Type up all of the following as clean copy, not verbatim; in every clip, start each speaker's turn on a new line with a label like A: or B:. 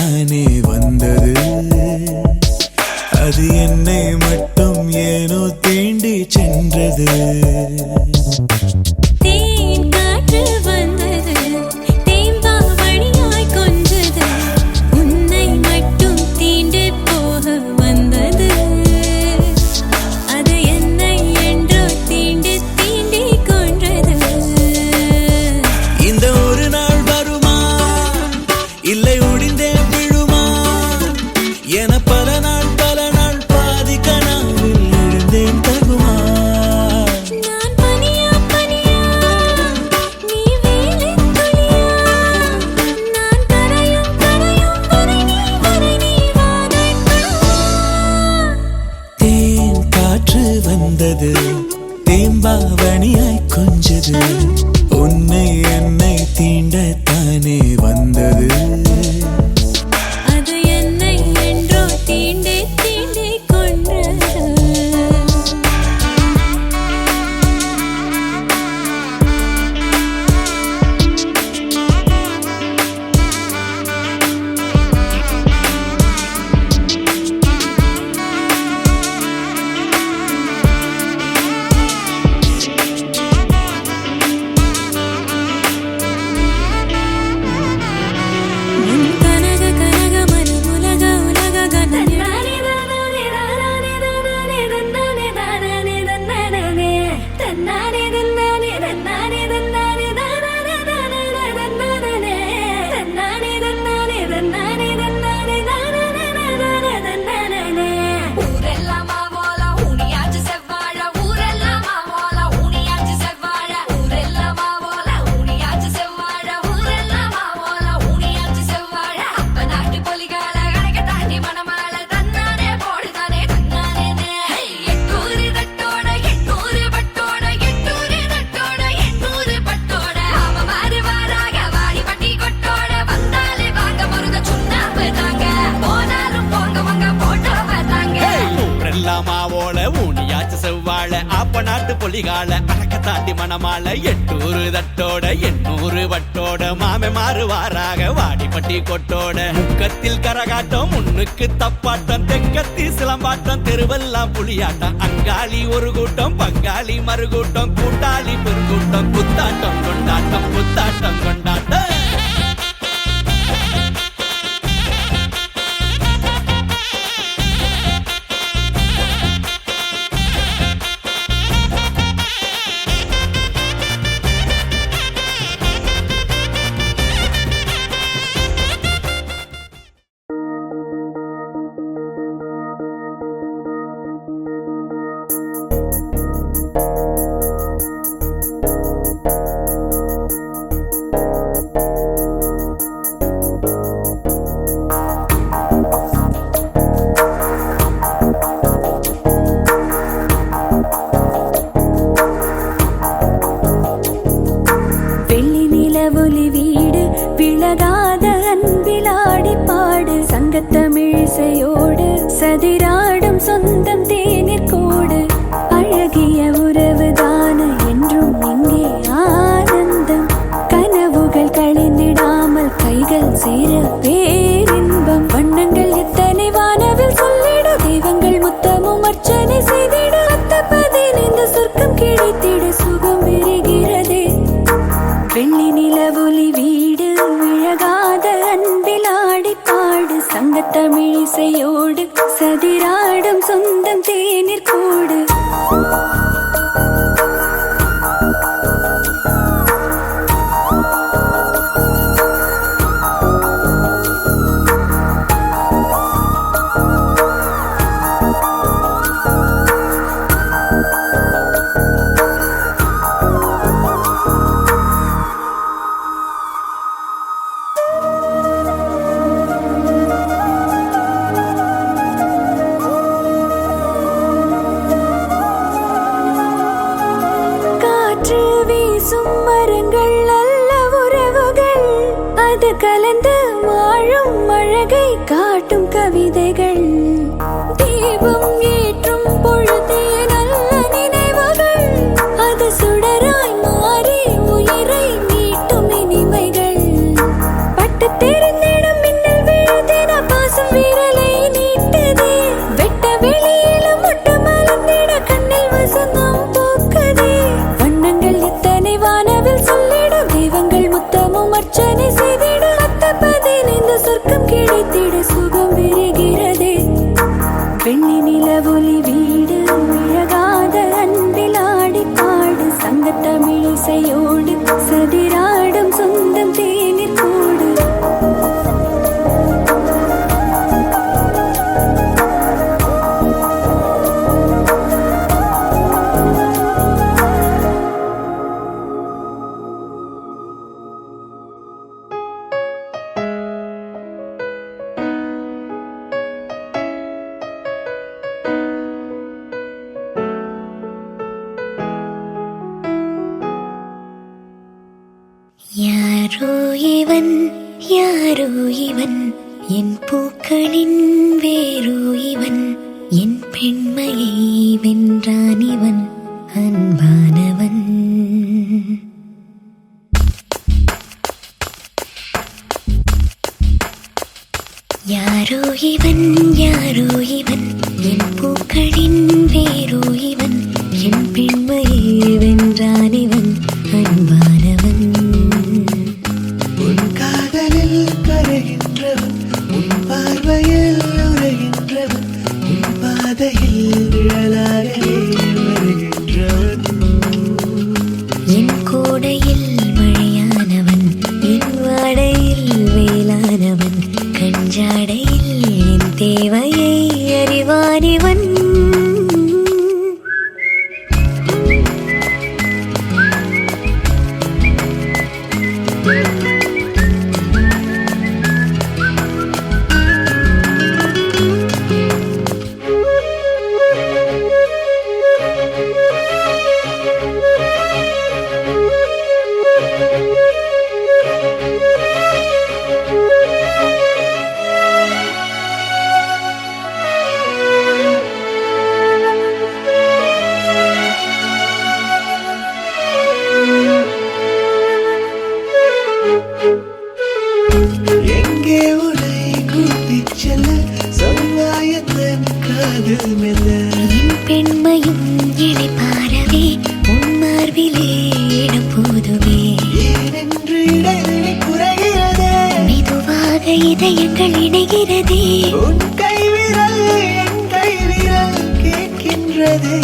A: தானே வந்தது. அது என்னை மட்டும் ஏனோ தீண்டி சென்றது. தேம்பாவணியாய் கொஞ்சது உன்னை என்னை தீண்டத்தானே வந்தது.
B: அது என்னை என்றோ தீண்டி தீண்டி கொன்றது.
C: நாட்டு பொலிகால அடக்க தாண்டி மணமால 800 தட்டோட 800 வட்டோட மாமே மாறுவாராக வாடிப்பட்டி கொட்டோட முக்கத்தில் கரகாட்டம் முன்னுக்கு தப்பாட்டம் தெக்கத்தி சிலம்பாட்டம் தெருவெல்லாம் புலியாட்டம் அங்காளி ஒரு கூட்டம் பங்காளி மறுகூட்டம் கூட்டாளி பெருங்கூட்டம் குத்தாட்டம் கொண்டாட்டம் புத்தாட்டம் கொண்டாட்டம்.
B: தமிழிசையோடு சதிராடும் சொந்தம் தேநீர் கோடு அழகிய உறவுதான என்றும் இங்கே ஆனந்தம் கனவுகள் கழிந்திடாமல் கைகள் சேர பேரின்பம் வண்ணங்கள் எத்தனை வானவில் சொல்லிட தெய்வங்கள் முத்தமும் அர்ச்சனை செய்திட அத்தப்பதில் இந்த சொர்க்கம் கிடைத்திட சுகம் பெறுகிறதே. வெள்ளி நிலவொலி வீடு விழகாத அன்பில் ஆடி பாடு சங்கத்தமிழிசையோடு சதிராடும் சொந்தம் தேநீர் கூடு. அது கலந்து வாழும் அழகை காட்டும் கவிதைகள் தீபம் ஏற்றும் பொழுதே நல்ல நினைவுகள் அது சுடராய் மாறி உயிரை மீட்டும் இனிமைகள் பட்டு தெரிந்திடும் மின்னல் விழுது சுகம் விரிகிறதே வெள்ளி நிலவொலி வீடு விழகாத அன்பில் ஆடி பாடு சங்கத்தமிழிசையோடு சதிராடும் சொந்தம் தேநீர் கூடு
D: யாரோ இவன் யாரோ இவன் என் பூக்களின் வேரோ இவன் என் பெண்மையை வென்றான் இவன் அன்பானவன் யாரோ இவன் யாரோ இவன் என் பூக்களின் வேரோ இவன் என் பெண்மையை வென்றான் இவன் அன்பானவன்
A: கரைகின்றவன் உன் பார்வையில் உரைகின்றவன் உன் பாதையில் நிழலாகவே வருகின்றவன்
D: என் கோடையில் மழையானவன் என் வாடையில் வேளானவன் கஞ்சாடையில் என் தேவையை அறிவானிவன்
A: எங்கே உன்னை கூட்டிச் செல்ல சொல்வாயத்தன் காதல் மெல்ல
D: என் பெண்மையும் இழைப்பாரவே உன் மார்பிலே இடம் போதுமே
A: ஏனென்று இடைவெளி குறைகிறதே
D: மெதுவாக இதயங்கள் இணைகிறதே
A: உன் கைவிரல் என் கைவிரல் கேட்கின்றதே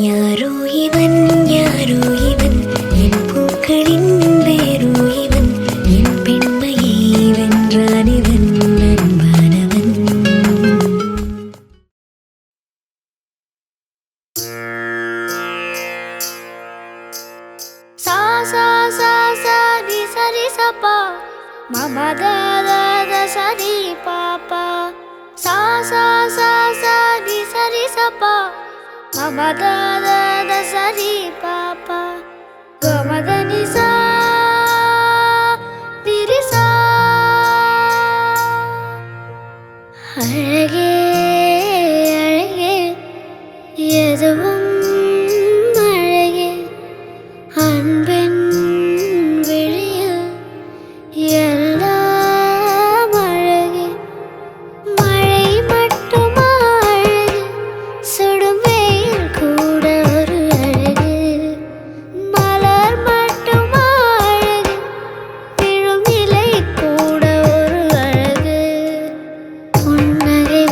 D: யாரோ இவன் யாரோ இவன் என் பூக்களின் வேரோ இவன் என் பெண்மையை வென்றான் இவன் அன்பானவன்
B: சா சா சா சா ரி சரி சபா மம த த த சரி பாபா சா சா சா சா ரி சரி சபா மம த த த சரி பாபா கம த நி சா திரி சா அழகே அழகே எதுவும் அழகே அன்பின் விழியில் எல்லாம் அழகே மழை மட்டுமா அழகு சுடும் வெயில் கூட ஒரு அழகு மலர் மட்டுமா அழகு விழும் இலை கூட ஒரு அழகு புன்னகை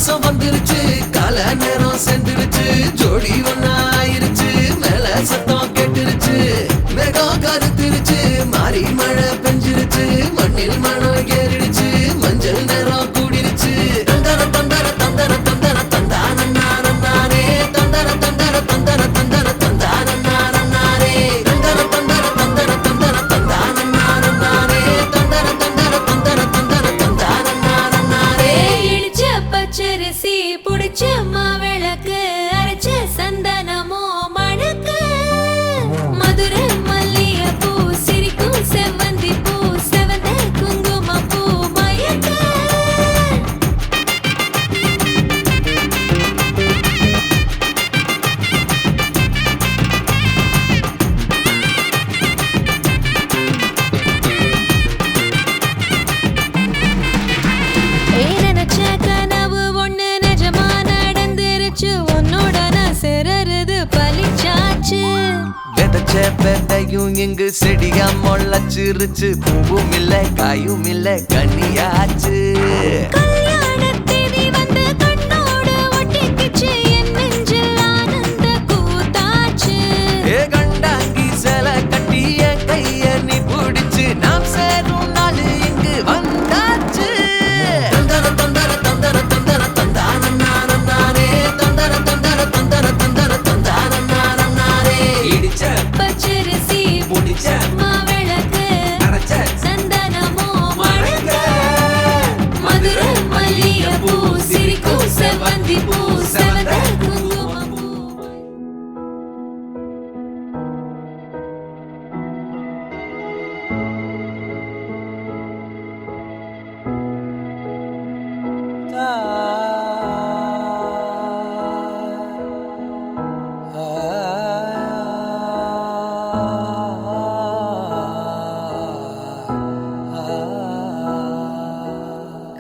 E: மாசம் வந்துருச்சு கால நேரம் சென்றுருச்சு ஜோடி ஒன்னா ஆயிருச்சு மேல சத்தம் கேட்டுருச்சு மேகம் கருத்துருச்சு மாறி மழை பெஞ்சிருச்சு மண்ணில் மனம் ஏறிடுச்சு மஞ்சள் நேரம் கூடிருச்சு தந்தர தந்தர தந்தர தந்தர தந்தானே தந்தர தந்தர தந்தர தந்தர தந்தானே தந்தர தந்தர தந்தர தந்தர தந்தானே தந்தர தந்தர தந்தர தந்தர தந்தானே
F: இடிச்ச பச்சரிசி புடிச்ச மாவிளக்கு அரைச்ச சந்தனமோ மணக்கு மதுரை மல்லிகைப்பூ சிரிக்கும் செவ்வந்தி பூ செவந்த குங்குமப்பூ மயக்க நினைச்ச கனவு ஒண்ணு நிஜமா நடந்துருச்சு உன்னோட நான் சிறருது பலிச்சாச்சு
E: விதைச்ச விதையும் இங்கு செடியா முளைச்சிருச்சு பூவும் இல்ல காயும் இல்ல கனியாச்சு
F: கல்யாண தேதி வந்து கண்ணோடு ஒட்டிக்கிச்சு என் நெஞ்சில் ஆனந்த கூத்தாச்சு
E: ஏ கண்டாங்கி சில கட்டி என் கைய நீ பிடிச்சு நாம் சேரும் நாள் இங்கு வந்தாச்சு தந்தர தந்தர தந்தர தந்தர தந்தானே தந்தர தந்தர தந்தர தந்தர தந்தானே இடிச்ச
F: பச்சரிசி
E: முடிச்ச
F: மாவிளக்கு
E: அரைச்ச
F: சந்தனமோ மணக்க மதுரை மல்லிகைப்பூ சிரிக்கும் செவ்வந்தி பூ செவந்த குங்குமப்பூ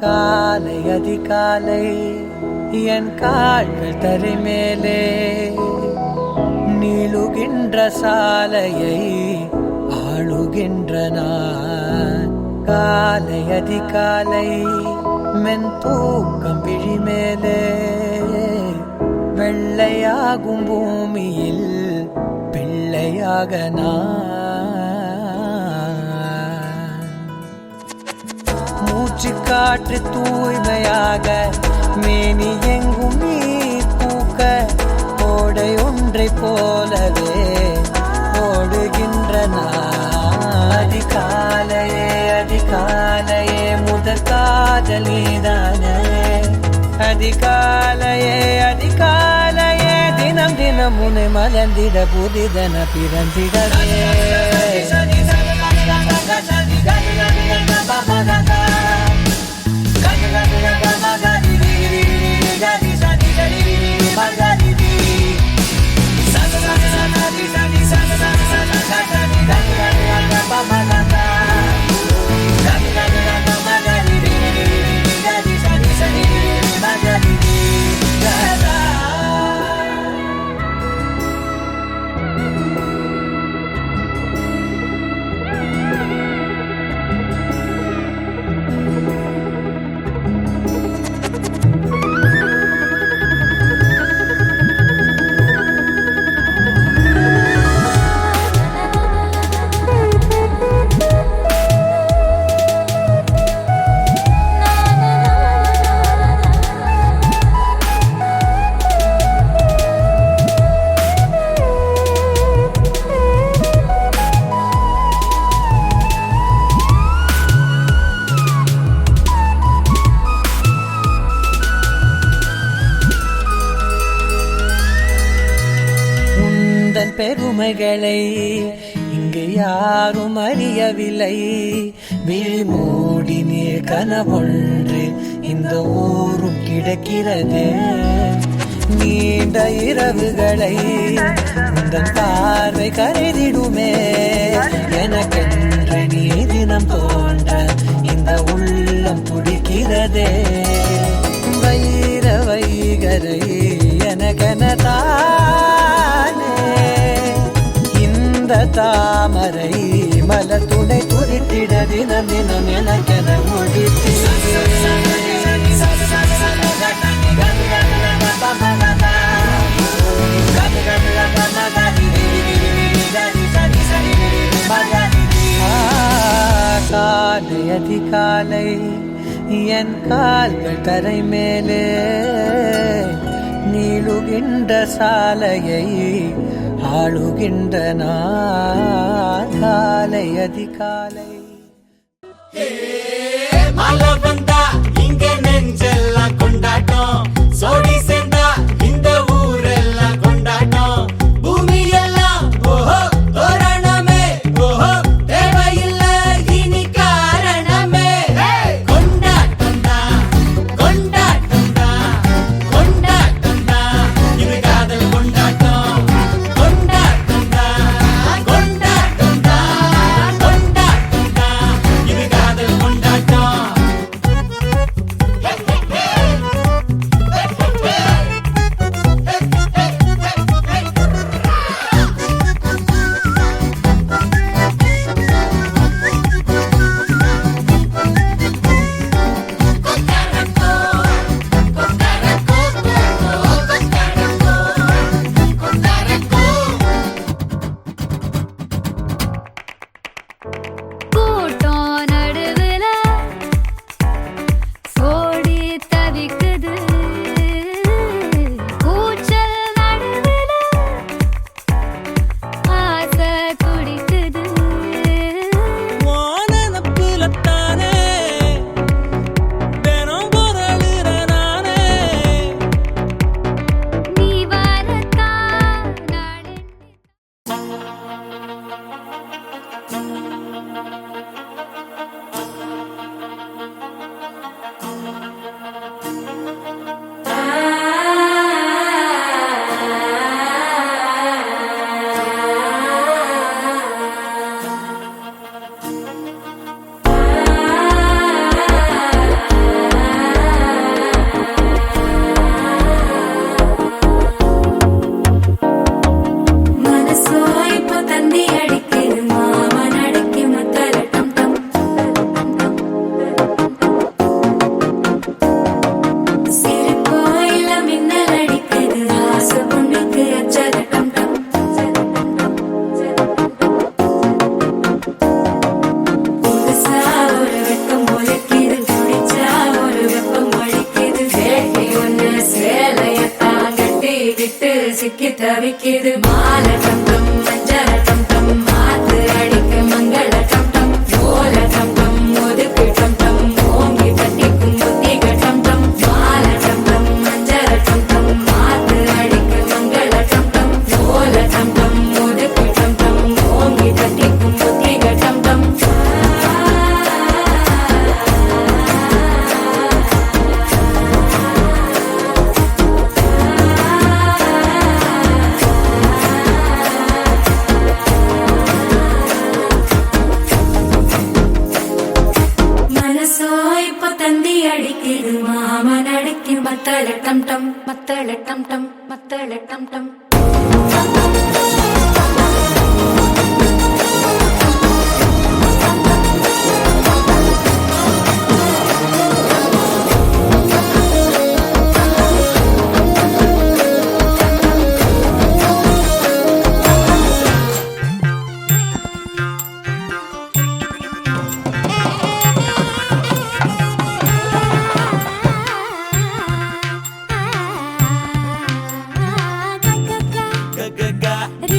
G: காலை அதிகாலை என் கால்கள் தரை மேலே நீளுகின்ற சாலையை ஆளுகின்ற நான் காலை அதிகாலை மென் தூக்கம் விழி மேலே வெள்ளையாகும் பூமியில் பிள்ளையாக நான் மூச்சு காற்று தூய்மையாக மேனி எங்கும் நீர் பூக்க ஓடை ஒன்றை போலவே ஓடுகின்ற அதிகாலையே அதிகாலையே முதற் காதலிதானே அதிகாலையே அதிகாலையே தினம் தினம் உன்னை மலர்ந்திட புதிதன பிறந்திடவே பெருமைகளை இங்கு யாரும் அறியவில்லை. விழி மூடி நீர் கனவொன்று இந்த ஊரும் கிடக்கிறது. நீண்ட இரவுகளை உந்தன் பார்வை கருதிடுமே. எனக்கென்று நீ தினம் தோன்ற இந்த உள்ளம் துடிக்கிறதே. வைர வைகரை எனக்கெனதானே இந்த தாமரை மலர் துணை துரித்திட தினம் தினம் எனக்கென முடித்து அதிகாலை என் கால்கள் தரை மேலே நீளுகின்ற சாலையை ஆளுகின்ற நான் காலை அதிகாலை.
A: மழை வந்தா இங்க நெஞ்செல்லாம் கொண்டாட்டம், சோடி சேர்ந்தா இந்த ஊரெல்லாம் கொண்டாட்டம், பூமி எல்லாம் ஓஹோ தோரணமே, ஓஹோ தேவையில்லை இனி காரணமே. கொண்டாட்டம் தான் கொண்டாட்டம் தான் கொண்டாட்டம் தான் இது காதல் கொண்டாட்டம், கொண்டாட்டம் தான் கொண்டாட்டம் தான் கொண்டாட்டம் தான் இது காதல் கொண்டாட்டம்.
B: கூட்டம் நடுவுல ஓடி தவிக்குது, கூச்சல் நடுவுல ஆசை துடிக்குது.
C: வானப்புலத்தானே தினம் பொருளுற நானே,
B: நீ வரத்தான் நாளை
F: மனசோ இப்போ தந்தி அடிக்குது மாமன் அடிக்கு மத்தல டம் டம். சிறு கோயில மின்னல் அடிக்குது ஆசை பொண்ணுக்கு அச்சத டம் டம். புதுசா ஒரு வெக்கம் முளைக்குது, குடிச்சா ஒரு வெப்பம் அடிக்குது. வேட்டி ஒண்ணு சேலையத்தான் கட்டிக்கிட்டு சிக்கி தவிக்குது. மாலை டம் டம் மஞ்சள் டம் டம் மாத்து அடிக்கு மங்கள டம் டம். ஓல டம் டம் ஒதுக்கு டம் டம் ஓங்கி தட்டிக்கும் புத்திக டம் டம். மாலை டம் டம் மஞ்சள் டம் டம் மாத்து அடிக்கு மங்கள டம் டம். ஓல டம் டம் ஒதுக்கு டம் டம் ஓங்கி தட்டிக்கும் புத்திக டம் டம். மனசோ இப்போ தந்தி அடிக்குது மாமன் அடிக்கு மத்தள டம் டம் மத்தள டம் டம் மத்தள டம் டம்.
B: ரி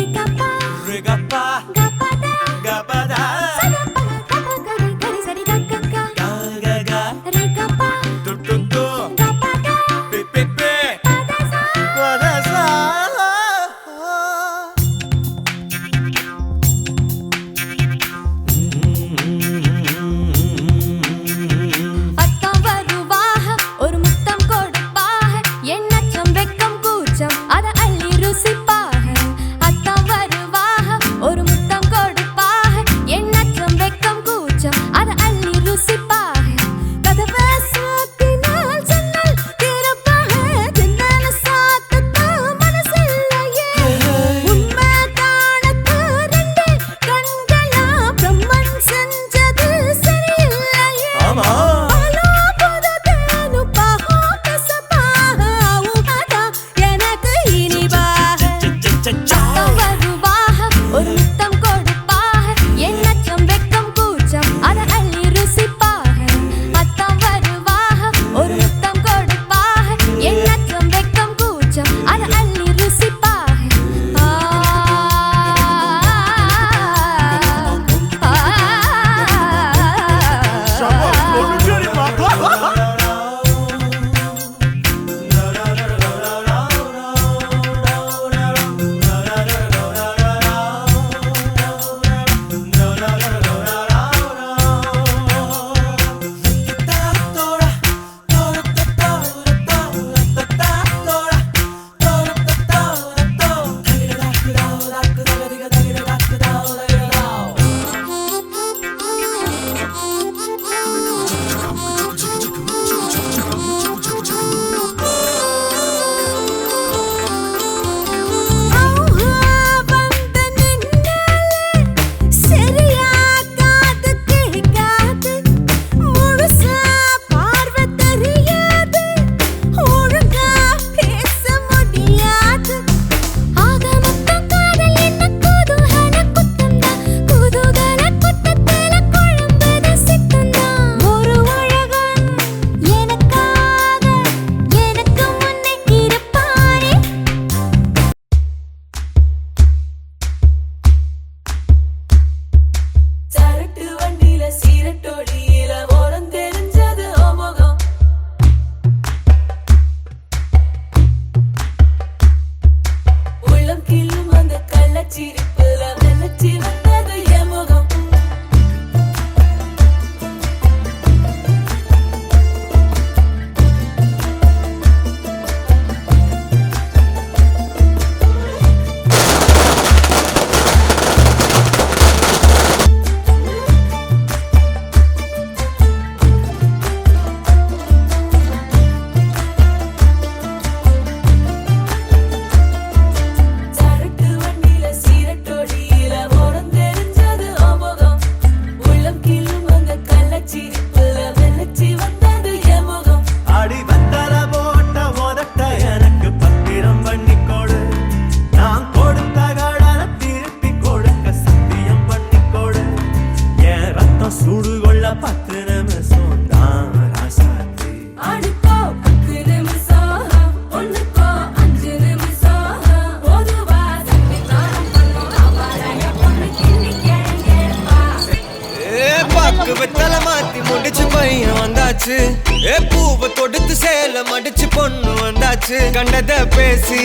E: பூவை தொடுத்து சேலம் அடிச்சு பொண்ணு வந்தாச்சு கண்டத பேசி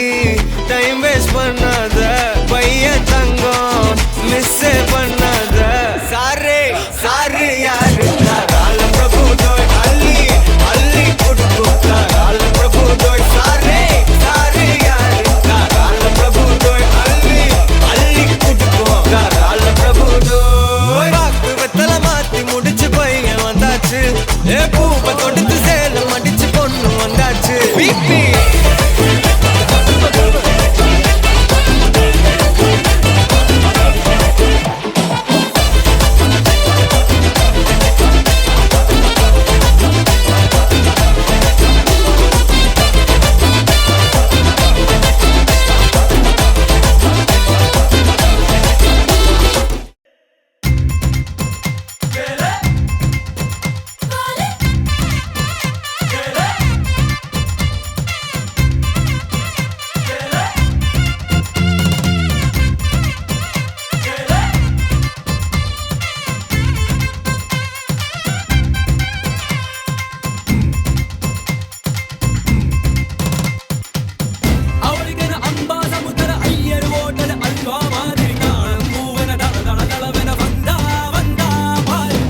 E: டைம் வேஸ்ட் பண்ணாத பையன் தங்கம் மிஸ் பண்ணாத சாரே சாரு யாரு கால பிரபு தோய் அள்ளி அள்ளி கொடுக்கும் கால பிரபு தோய் சாரே சாரு யாரு கால பிரபு தோய் அள்ளி அள்ளி கொடுக்கும் கால பிரபு தோய் வாக்கு வெத்தல மாத்தி முடிச்சு பையன் வந்தாச்சு ஏ பூவை தொடுத்து சேலம் அடிச்சு பொண்ணு வந்தாச்சு பிபி
C: அவளுக்கென அம்பா சமுத்திர ஐயர் ஓட்டல அல்வா மாதிரி காணும் பூவன தள தள தளவென வந்தா வந்தா பாரு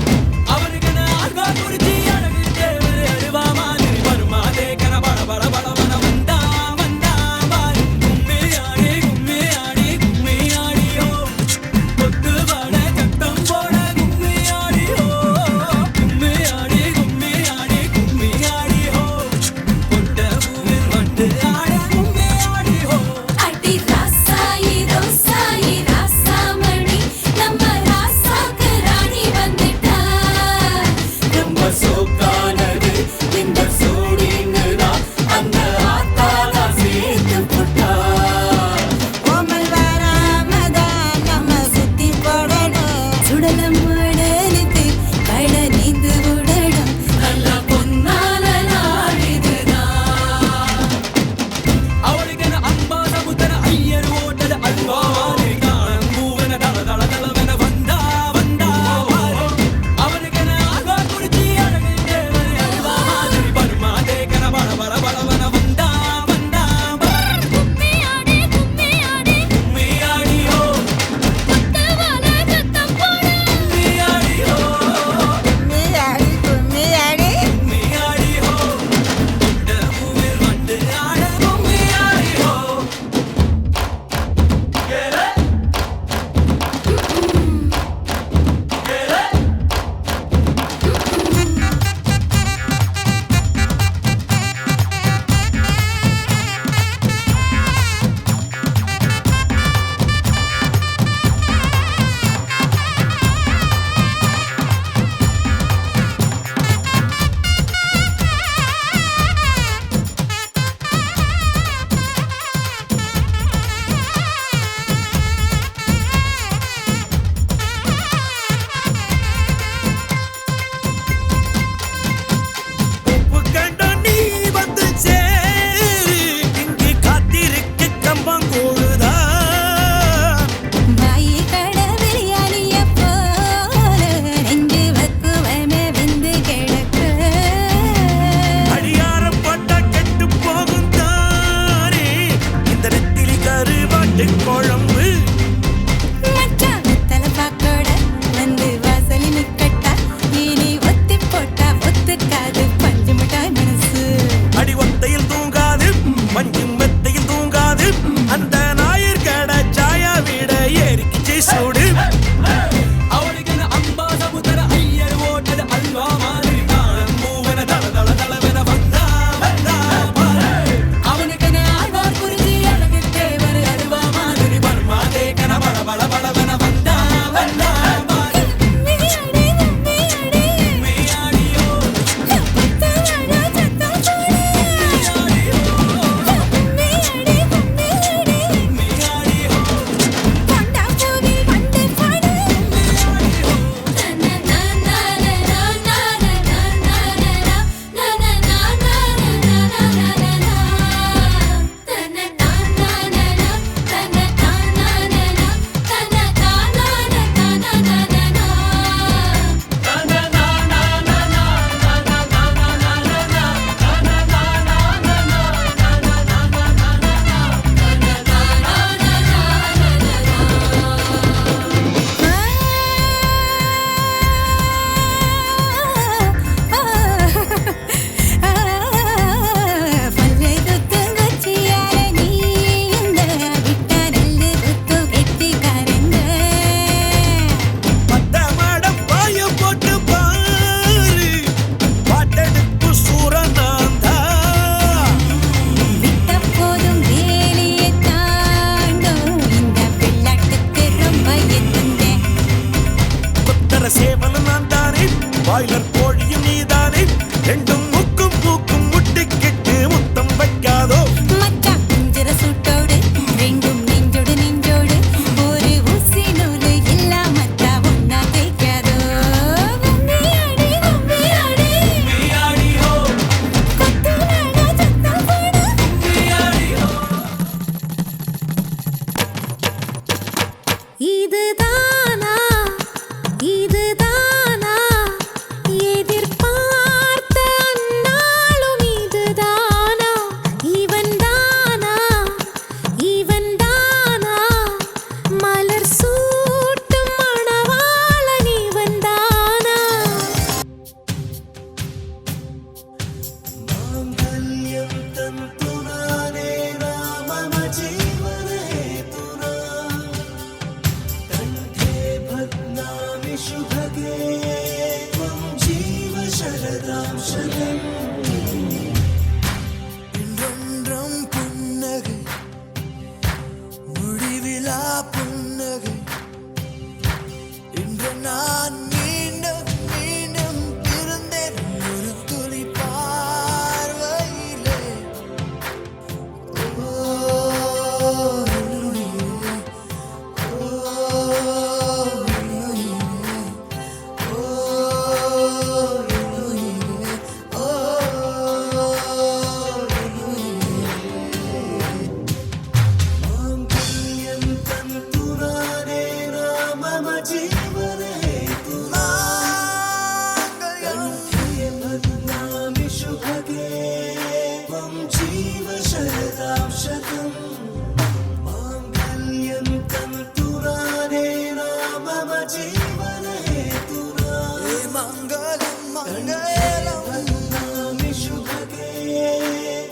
C: அவளுக்கென அல்வா குறிச்சி அழகு தேவர் அழுவா மாதிரி வருமா தேக்கன பட பட படவன வந்தா வந்தா பாரு கும்மி ஆடியோ கொத்து வட சத்தம் போட கும்மி ஆடியோ கும்மி ஆடியோ கொண்ட பூவில் வந்து ஆட கும்மி ஆடியோ
F: அடி ராசாயி ரோசாயி ராசாமணி நம்ம ராசாக்கு ராணி வந்துட்டா
C: ரொம்ப சோக்கானது இந்த சோடிங்குதா அந்த ஆத்தாலா சேர்த்து போட்டா
H: கோமல் வராமதான் நம்ம சுத்தி போடணும்
F: சுடலம் மடலுக்கு கட நீந்து விடணும்
C: நல்ல பொன்னால நாள் இதுதான்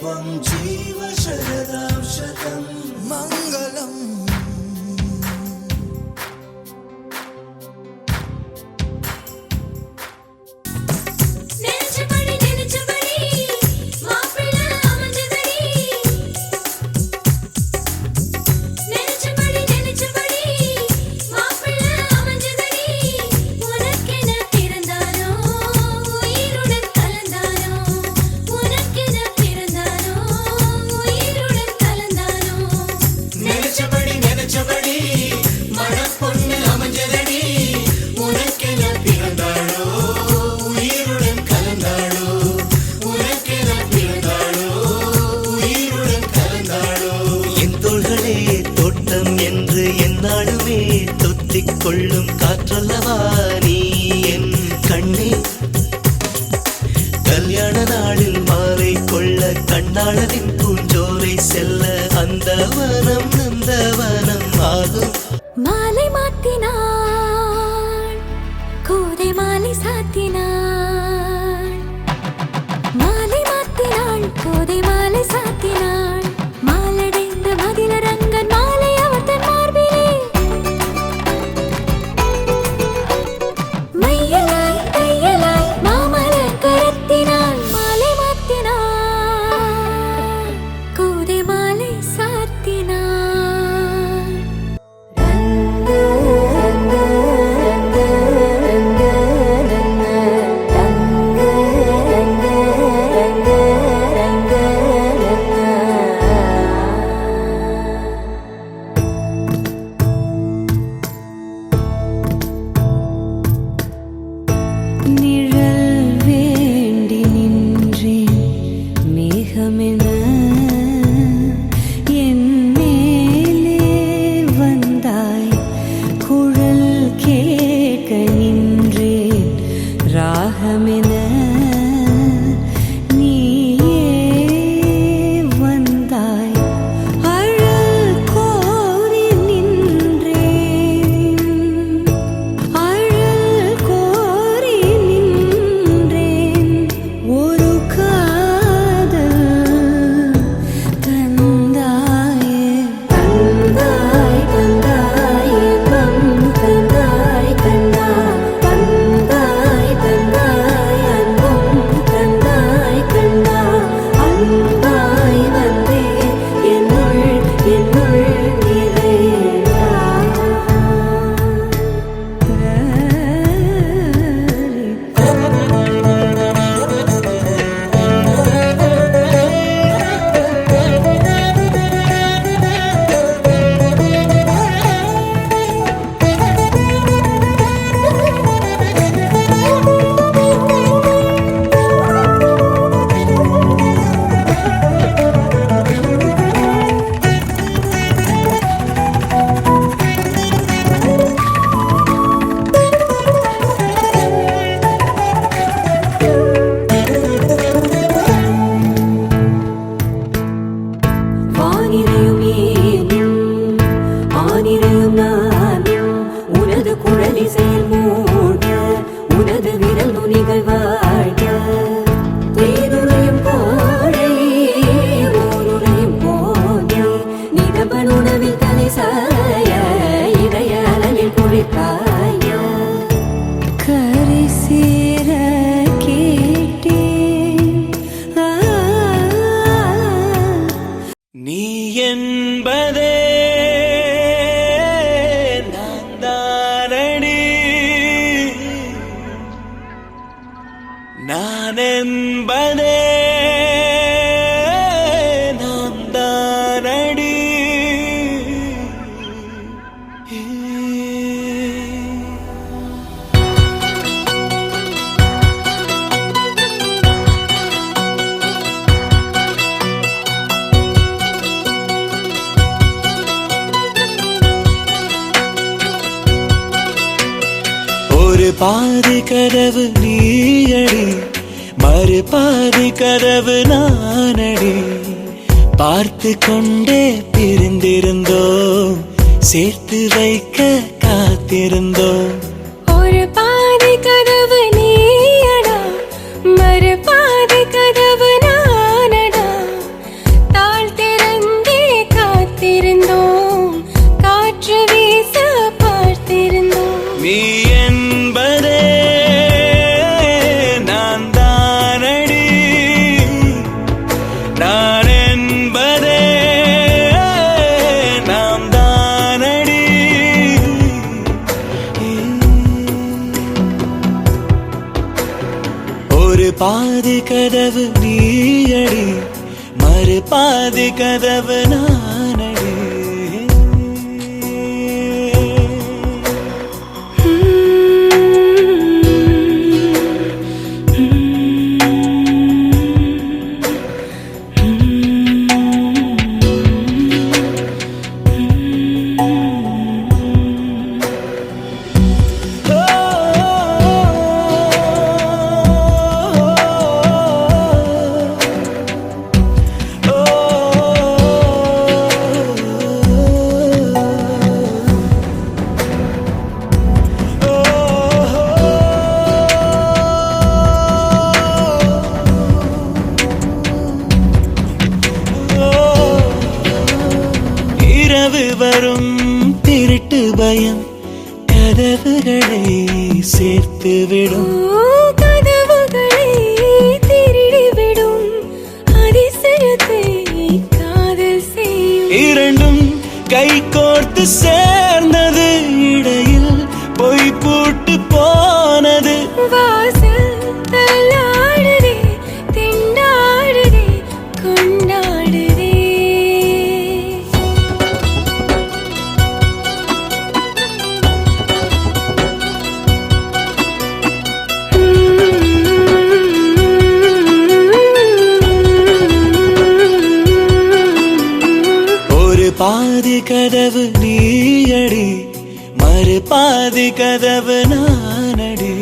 A: त्वं जीव शरदां शतं मङ्गलम्
I: கொள்ளும் காற்றல்லவா நீ என் கண்ணே கல்யாண நாளில் மாலை கொள்ள கண்ணாளனின் பூஞ்சோரை செல்ல அந்த வனம் நந்தவனம் ஆகும்
D: மாலை மாத்தினான் கோதை மாலை சாத்தினான் மாலை மாத்தினான் கோதை மாலை சாத்தினான் மாலடைந்த மதிலரங்கன் மாலை அவர் தன் மார்பிலே மையலாய் கையலாய் மாமலர் கரத்தினான் மாலை மாத்தினான் கோதை மாலை சாத்தினான் நிழல் வேண்டி நின்றேன் மேகமென என் மேலே வந்தாய் குழல் கேட்க நின்றேன் ராகமென நீயே வந்தாய் அழல் கோரி நின்றேன் அழல் கோரி நின்றேன் ஒரு காதல் தந்தாயே தந்தாய் தந்தாயே தந்தாய் கண்ணா தந்தாய் தந்தாய் அன்பும் தந்தாய் கண்ணா அன்பாய் வந்தே என்னுள் வானிரையும் ஏனும் ஆனிரையும் நானும் உனது குழலி செயல் மூட உனது விரல் நுனிகள் வாழ்க தேனுரையும் கோழை ஓருரையும் போதை நிதபன் உணவில் தலை சாய இதய அலலில் குளிர்காய கரை சேர கேட்டேன்
I: நீ என்பதே நான் தானடி நான் என்பதே நான் தானடி ஒரு பாதி கதவு நீயடி மறு பாதி கதவு நானடி பார்த்து கொண்டே பிரிந்திருந்தோம் சேர்த்து வைக்க காத்திருந்தோம்
D: ஒரு பாதி கதவு நீயடா மறு பாதி கதவு நானடா
A: கதவு நீயடி மறுபாதி கதவு நானடி வரும் திருட்டு பயம் கதவுகளை சேர்த்துவிடும்
D: கதவுகளை திருடிவிடும் அதிசயத்தை காதல் செய்யும்
A: இரண்டும் கை கோர்த்து சேர்ந்தது இடையில் பொய் பூட்டு போனது
D: வாசல் தள்ளாடுதே திண்டாடுதே கொண்டாடுதே
A: பாதி கதவு நீயடி மறுபாதி கதவு நானடி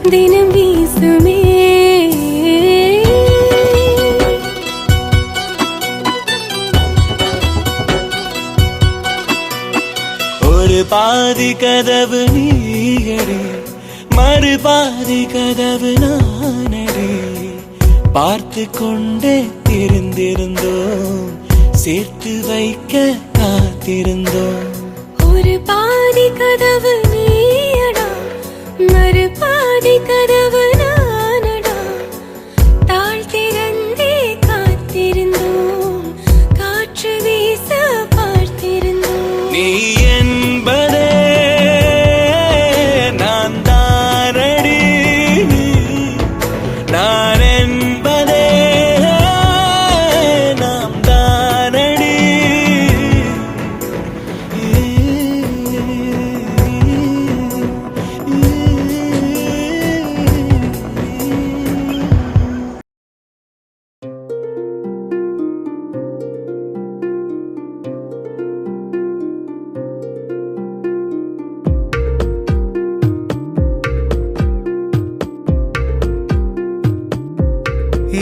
D: தினம் வீசுமே
A: ஒரு பாதி கதவு நீயடி மறுபாதி கதவு நானடி பார்த்து கொண்டே இருந்திருந்தோம் சேர்த்து வைக்க காத்திருந்தோம்
D: ஒரு பாதி கதவு நீயடா மறுபாதி கதவு நானடா தாழ் திறந்தே காத்திருந்தோம் காற்று வீச பார்த்திருந்தோம்
A: நீ என்பதே நான் தானடி நான் என்பதே நாம் தானடி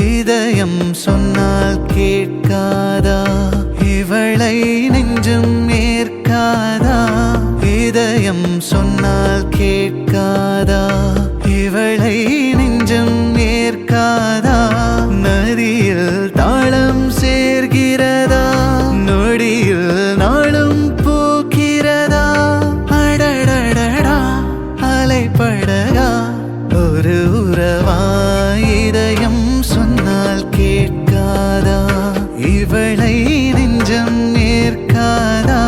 G: இதயம் சொன்னால் கேட்காதா இவளை நெஞ்சம் ஏற்காதா இதயம் சொன்னால் கேட்காதா இவளை நெஞ்சம் ஏற்காதா நதியில் தாளம் சேர்கிறதா நொடியில் நாளும் பூக்கிறதா அடடடடா அலைப்படகா ஒரு உறவா இதயம் சொன்னால் கேட்காதா இவளை நெஞ்சம் ஏற்காதா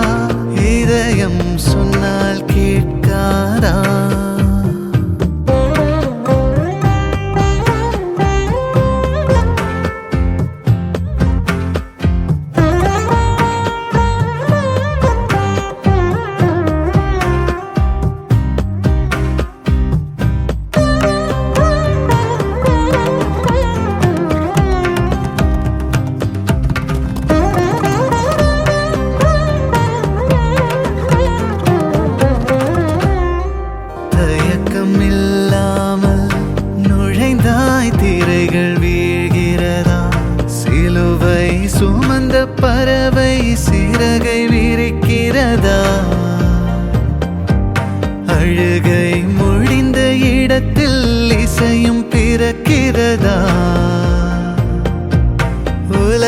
G: இதயம் சொன்னால் கேட்காதா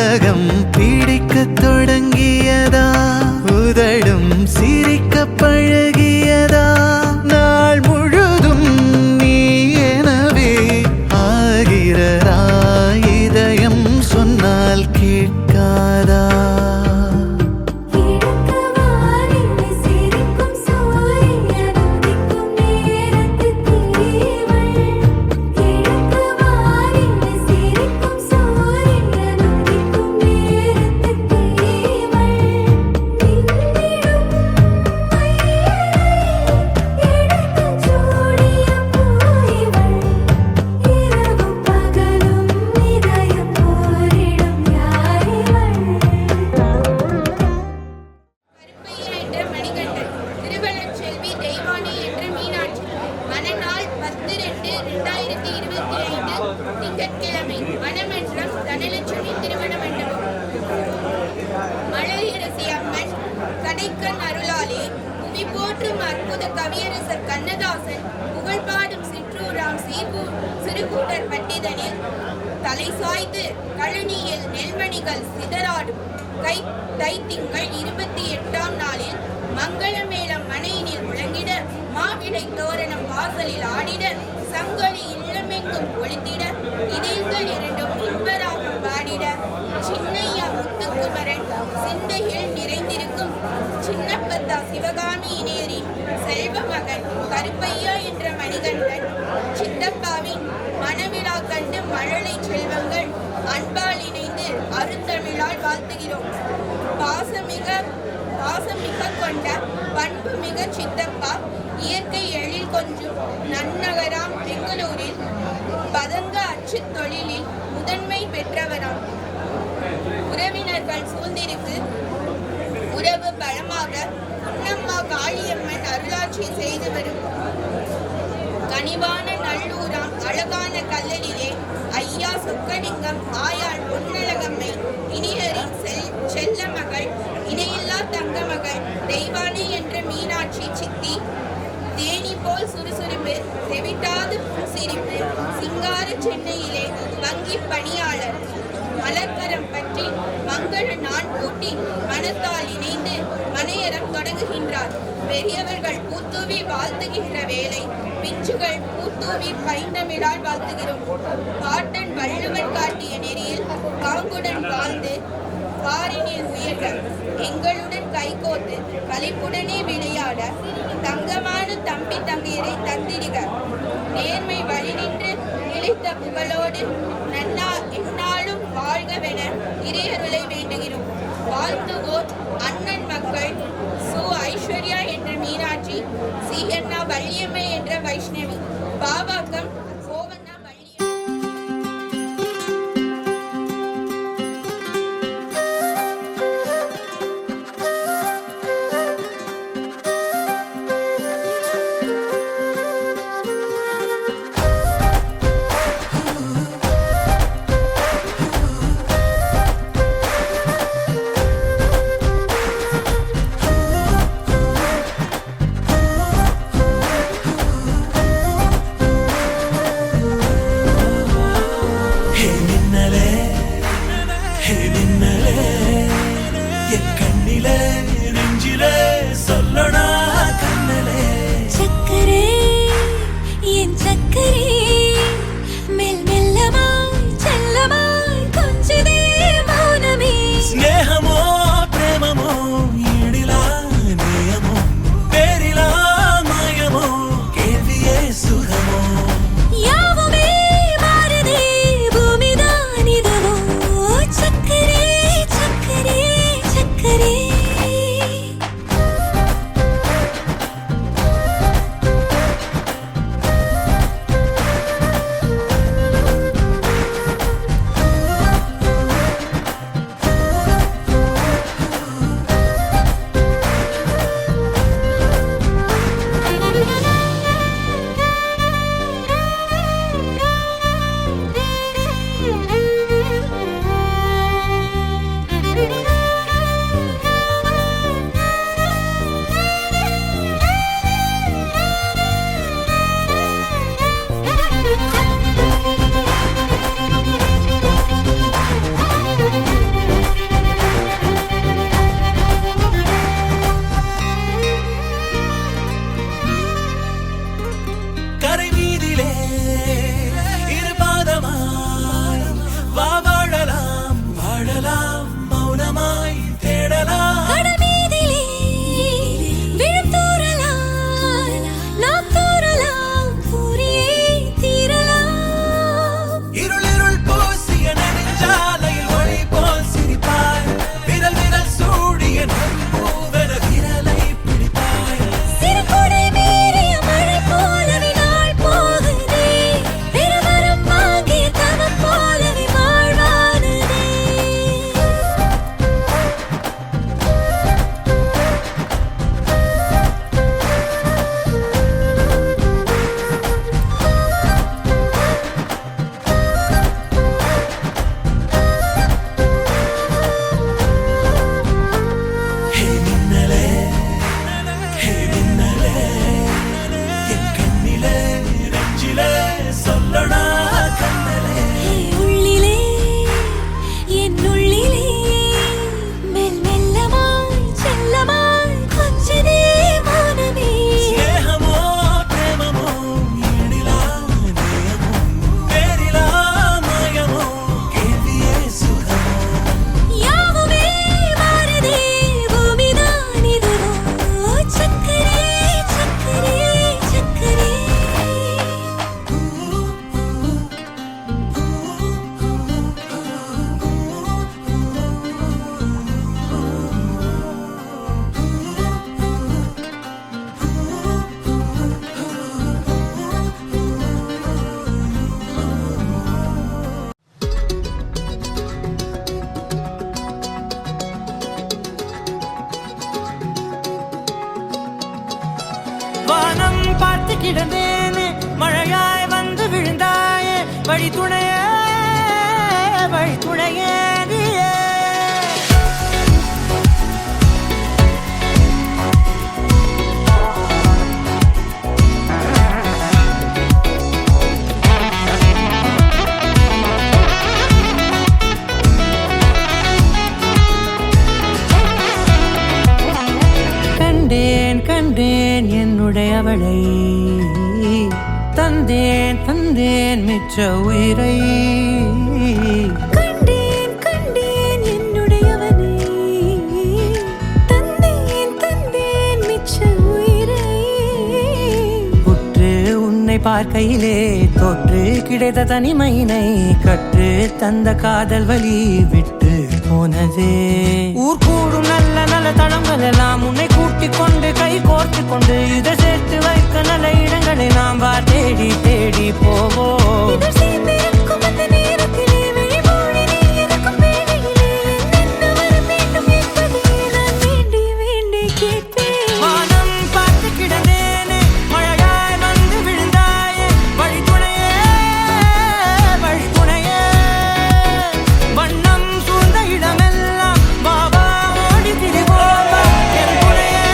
G: உலகம் பிடிக்கத் தொடங்கியதா உதடும் சிரிக்க பழகியதா நாள் முழுதும் நீ எனவே ஆகிறதா இதயம் சொன்னால் கேட்காதா
F: கிழக்கு வானில் சிரிக்கும் சூரியன் உதிக்கும் நேரத்து தீவள் கிழக்கு வானில் சிரிக்கும் சூரியன் உதிக்கும் நேரத்து தீவள் மின்னிடும் மையலை எடுத்துச் சூடிய பூயிவள் இரவும் பகலும் இதயம் போரிடும் யாரிவள்
J: கருப்பையா என்ற மணிகண்டன், திருவள்ளச்செல்வி தெய்வானை என்ற மீனாட்சி. மணநாள் 10/2/2025 திங்கட்கிழமை. மணமன்றம் தனலட்சுமி திருமண மண்டபம். மலையரசி அம்மன் கடைக்கண் அருளாலே புவி போற்றும் அற்புத கவியரசர் கண்ணதாசன் புகழ்பாடும் சிற்றூராம் சிறுகூட்டர் பட்டிதனில் தலை சாய்த்து கழனியில் நெல்மணிகள் சிதறாடும் தைத்திங்கள் 28ஆம் நாளில் மங்கள மேளம் மனையினில் முழங்கிட மாவிளை தோரணம் வாசலில் ஆடிட சங்கொலி இல்லமெங்கும் ஒளித்திட இதழ்கள் இரண்டும் இன்பராகம் பாடிட சின்னையா முத்துக்குமரன் சிந்தையில் நிறைந்திருக்கும் சின்னப்பத்தா சிவகாமி இணையரின் செல்வ மகன் கருப்பையா என்ற மணிகண்டன் சித்தப்பாவின் மணவிழா கண்டு மழலை செல்வங்கள் அன்பால் இணைந்து அருந்தமிழால் வாழ்த்துகிறோம். பாசமிக கொண்ட பண்பு மிக சித்தப்பா இயற்கை எழில் கொஞ்சும் நன்னகராம் பெங்களூரில் பதங்க அச்சு தொழிலில் முதன்மை பெற்றவராம். உறவினர்கள் சூழ்ந்திருக்கு உறவு பலமாக புன்னம்மா காளியம்மன் அருளாட்சி செய்து வரும் கனிவான நல்லூராம் அழகான கல்லலிலே ஐயா சொக்கலிங்கம் ஆயாள் பொன்னழகம்மை இனியரின் செல்ல மகள் இணையில்லா தங்க மகள் தெய்வானை என்ற மீனாட்சி சித்தி தேனி போல் சுறுசுறுப்பு செவிட்டாது சிரிப்பு சிங்கார சென்னையிலே வங்கி பணியாளர் மலர்கரம் பற்றி மங்கள நான் பூட்டி மனத்தால் இணைந்து மனையறம் தொடங்குகின்றார். பெரியவர்கள் பூத்தூவி வாழ்த்துகின்ற வேளை பிச்சுகள் பூத்தூவி பைந்தமிழால் வாழ்த்துகிறோம். பாட்டன் வள்ளுவன் காட்டிய நெறியில் பாங்குடன் வாழ்ந்து பாரினில் உயர்க எங்களுடன் கைகோத்து கலிப்புடனே விளையாட தங்கமான தம்பி தங்கையரை தந்திடுக நேர்மை வழி நின்று நிலைத்த புகழோடு எந்நாளும் வாழ்கவென இறையருளை வேண்டுகிறோம். வாழ்த்துவோர் அண்ணன் மக்கள் சு ஐஸ்வர்யா என்ற மீனாட்சி, சீகண்ணா வள்ளியம்மை என்ற வைஷ்ணவி, பாவாக்கம் கோவண்ணா வள்ளியம்மை.
E: வழித்துணையே வழித்துணையே நீயே. கண்டேன் கண்டேன் என்னுடையவளை, தந்தேன் தந்தேன் மிச்ச உயிரை.
D: கண்டேன் கண்டேன் என்னுடையவனை, தந்தேன் தந்தேன் மிச்ச உயிரை.
E: உற்று உன்னை பார்க்கையிலே தோற்று கிடைத்த தனிமையினை கற்று தந்த காதல் வழி விட்டு போனதே. ஊர் கூடும் நல்ல நல்ல தளங்கள் எல்லாம் உன்னை கூட்டிக் கொண்டு கை கோர்த்து கொண்டு இதை சேர்த்து வைக்க நல்ல இடங்களை நாம் வா தேடி தேடி போவோம்.
D: இதழ் சேர்ந்திருக்கும் அந்த நேரத்திலே விழிமூடி நீ இருக்கும் வேளையிலே என்ன வர வேண்டும் என்பதை நான் வேண்டி வேண்டி கேட்பேன்.
E: வானம் பார்த்து கிடந்தேனே மழையாய் வந்து விழுந்தாயே வழித்துணையே வழித்துணையே. வண்ணம் சூழ்ந்த இடமெல்லாம் பாபா ஓடி திரிவோமா என் துணையே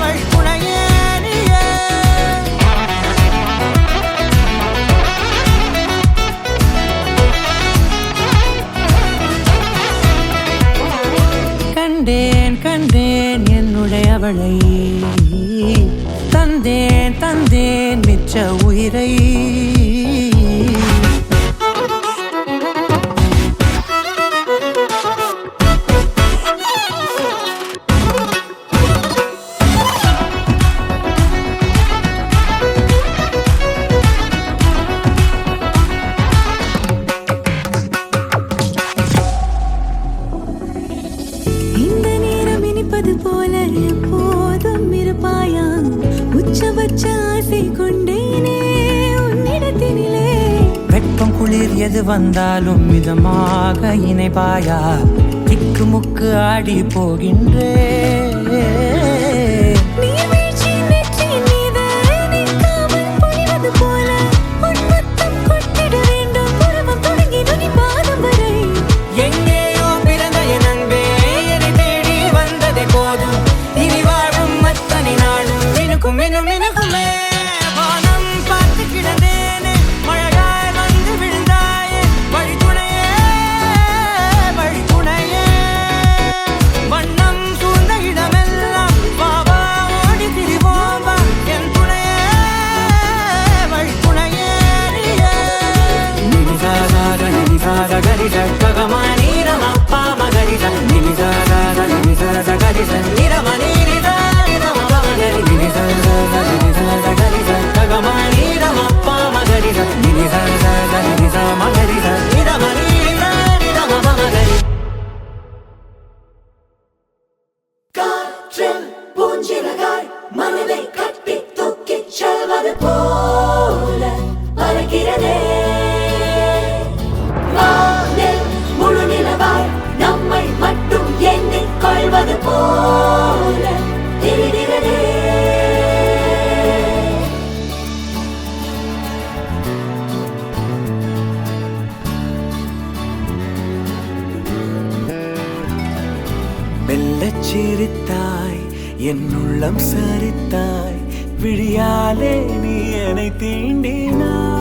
E: வழித்துணையே நீயே. கண்டேன் கண்டேன் என்னுடையவளை, தந்தேன் தந்தேன் மிச்ச உயிரை.
D: இந்த நேரம் இனிப்பது போல எப்போதும் இருப்பாயா, உச்சபட்ச ஆசை கொண்டேனே உன்னிடத்தினிலே.
E: வெப்பம் குளிர் எது வந்தாலும் மிதமாக இணைப்பாயா, திக்கு முக்கு ஆடி போகின்றே.
D: நீர்வீழ்ச்சி நெற்றியின் மீது நிற்காமல் பொழிவது போல உன் முத்தம் கொட்டிட வேண்டும் பருவம் தொடங்கி நுனி பாதம் வரை.
E: எங்கேயோ பிறந்த என் அன்பே என்னை தேடி வந்ததே போதும், இனி வாழும் அத்தனை நாளும் மினுக்கும் மினும் மினுக்குமே. வானம் பார்த்து கிடந்தேனே மழையாய் வந்து விழுந்தாயே வழித்துணையே வழித்துணையே. வண்ணம் சூழ்ந்த இடமெல்லாம் பாபா ஓடி திரிவோமா என் துணையே வழித்துணையே நீயே. நினிசாக நினிசாக கரிச ககமானி ரமப்பா மகரிச நினிசாக நினிசாக கரிச நிரமணி நிதா நிரமப மகரி நினிசாக நினிசாக கரிச ககமானி ரமப்பா மகரிச நினிசாக நினிசா மகரிச நிரமணி நிதா நிரமப மகரி.
I: காற்றில் பூஞ்சிறகாய் மனதை கட்டி தூக்கிச் செல்வது போல பறக்கிறதே. வானில் முழு நிலவாய் நம்மை மட்டும் எண்ணிக் கொள்வது போல தெரிகிறதே.
A: மெல்லச் சிரித்தாய் என் உள்ளம் சரித்தாய் விழியாலே நீ என்னை தீண்டினாய்.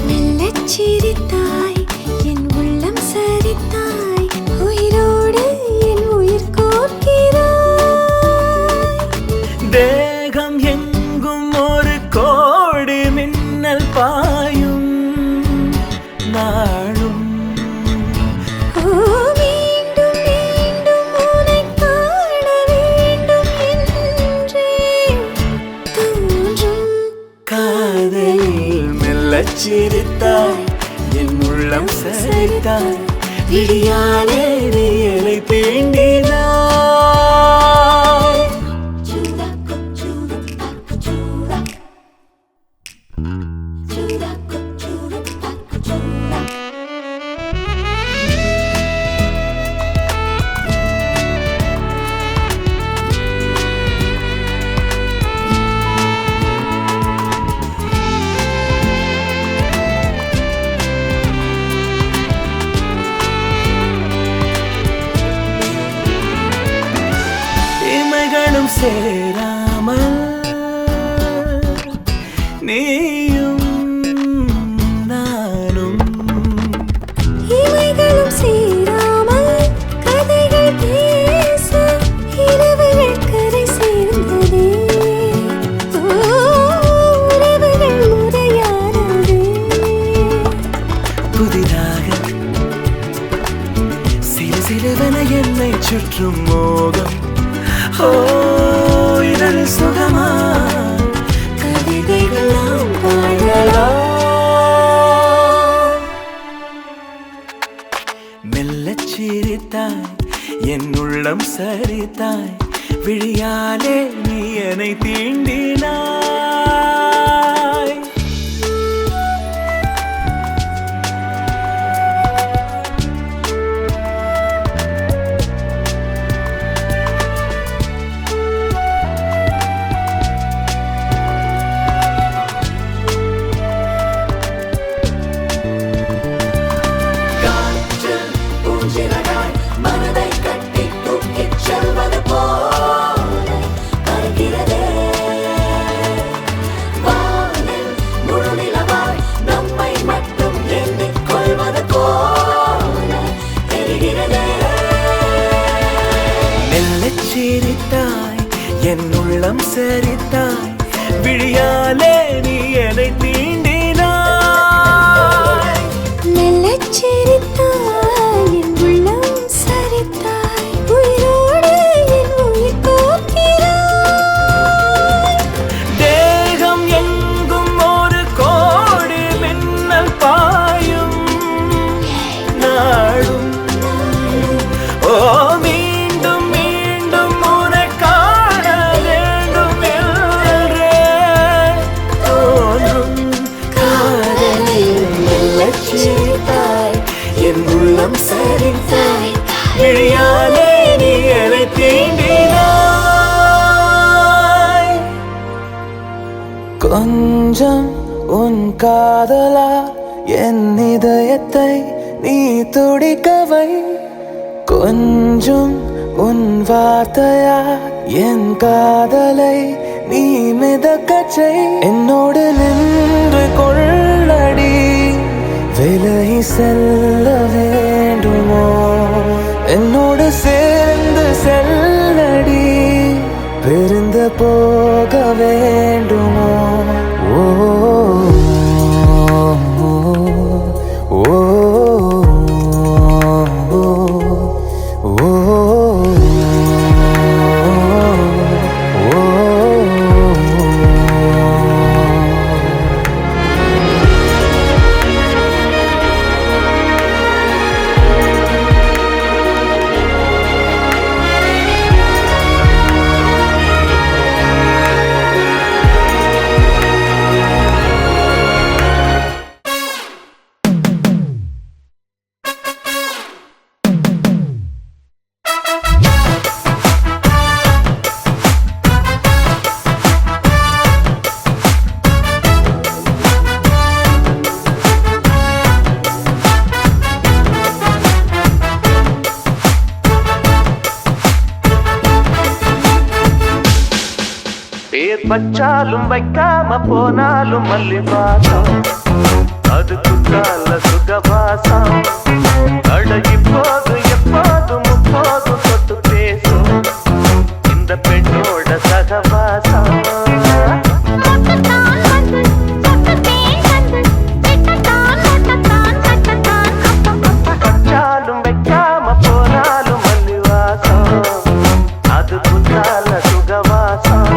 D: மெல்லச் சிரித்தாய் என் உள்ளம் சரித்தாய் உயிரோடு என் உயிர் கோர்க்கிறாய்.
A: தேகம் எங்கும் ஒரு கோடி மின்னல் பாயும் நாளும்.
D: ஓ மீண்டும் மீண்டும் உன்னைக் காண வேண்டும் என்றே தோன்றும்.
A: காதல் மெல்லச் சிரித்தாய் என் உள்ளம் சரித்தாய் விழியாலே நீ என்னை தீண்டினாய்.
I: Chura, chura, chura. Chura, chura, chura.
A: இமைகளும் சேராமல் நீயும் நானும்
D: இமைகளும் சேராமல் கதைகள் பேச இரவுகள் கரை சேர்ந்ததே உறவுகள் முறையானதே
A: புதிதாக சிறு சிறுவன என்னை சுற்றும் மோகம் ஓ இதழ் சுகமா கவிதைகள் நாம் பாடலாம் மெல்லச் சிரித்தாய் என் உள்ளம் சரித்தாய் விழியாலே நீ என்னை தீண்டினாய்
E: மனதை கட்டி தூக்கிச் செல்வது போல கருகிறதே வானில் முழு நிலவாய் நம்மை மட்டும் எண்ணிக் கொள்வது போல தெரிகிறதே
A: மெல்லச் சிரித்தாய் என் உள்ளம் சரித்தாய் விழியாலே நீ என்னை தீண்டினாய்
D: மெல்லச் சிரித்தாய் என் உள்ளம் சரித்தாய் உயிரோடு என் உயிர் கோக்கிறாய்
A: தேகம் எங்கும் ஒரு கோடி மின்னல் பாயும் நாடும் ஓ மீண்டும் மீண்டும் உன்னை காண வேண்டும் என்றே தோன்றும் காதலில் மெல்லச் சிரித்தாய் என் உள்ளம் சரித்தாய் விழியாலே நீ என்னை தீண்டினாய் கொஞ்சம் உன் காதலா என் இதயத்தை நீ துடிக்கவை கொஞ்சம் உன் வார்த்தையா என் காதலை நீ மிதக்கச் செய் என்னோடு நின்று கொள்ளடி விலகி செல்ல வேண்டுமோ என்னோடு சேர்ந்து செல்லடி பிரிந்து போக வேண்டுமோ ஓ ஓ ஓ பேர் பச்சாலும் வைக்காம போனாலும் மல்லிவாசம் அது குத்தால சுகவாசம் அழகி போது எப்போதும் முப்போதும் தொட்டு பேசும் இந்த பெண்ணோட சகவாசம் பச்சாலும் வைக்காம போனாலும் மல்லிவாசம் அது குத்தால சுகவாசம்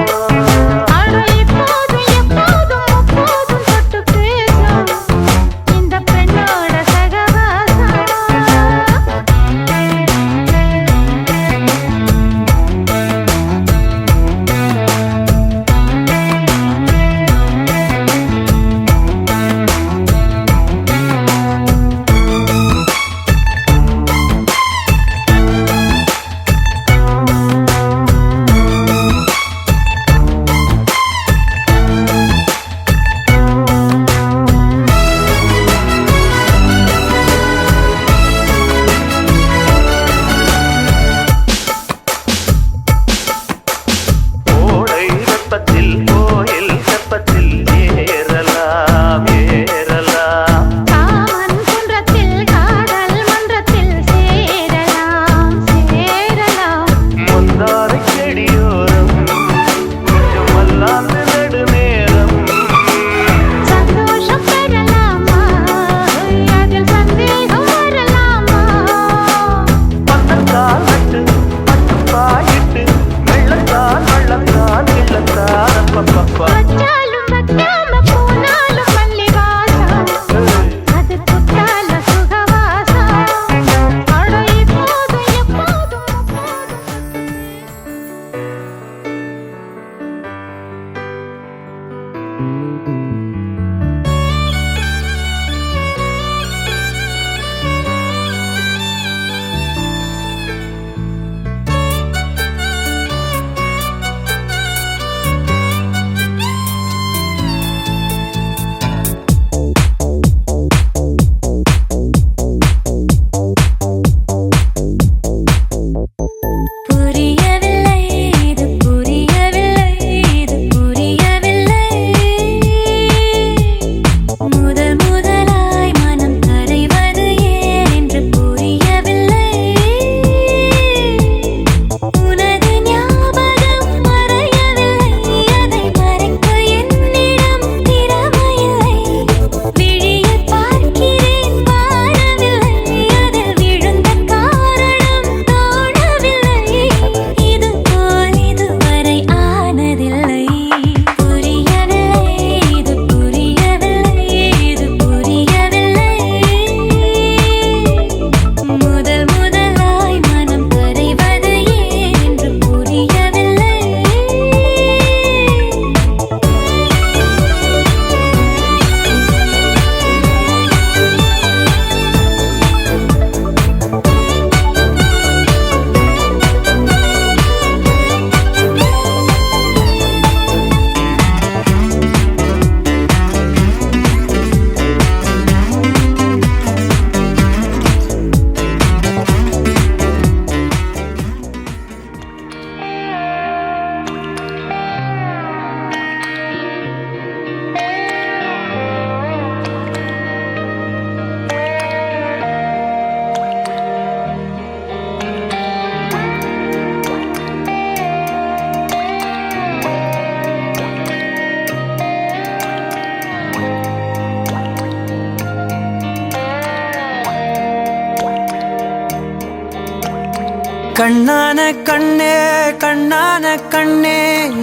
E: கண்ணான கண்ணே கண்ணான கண்ணே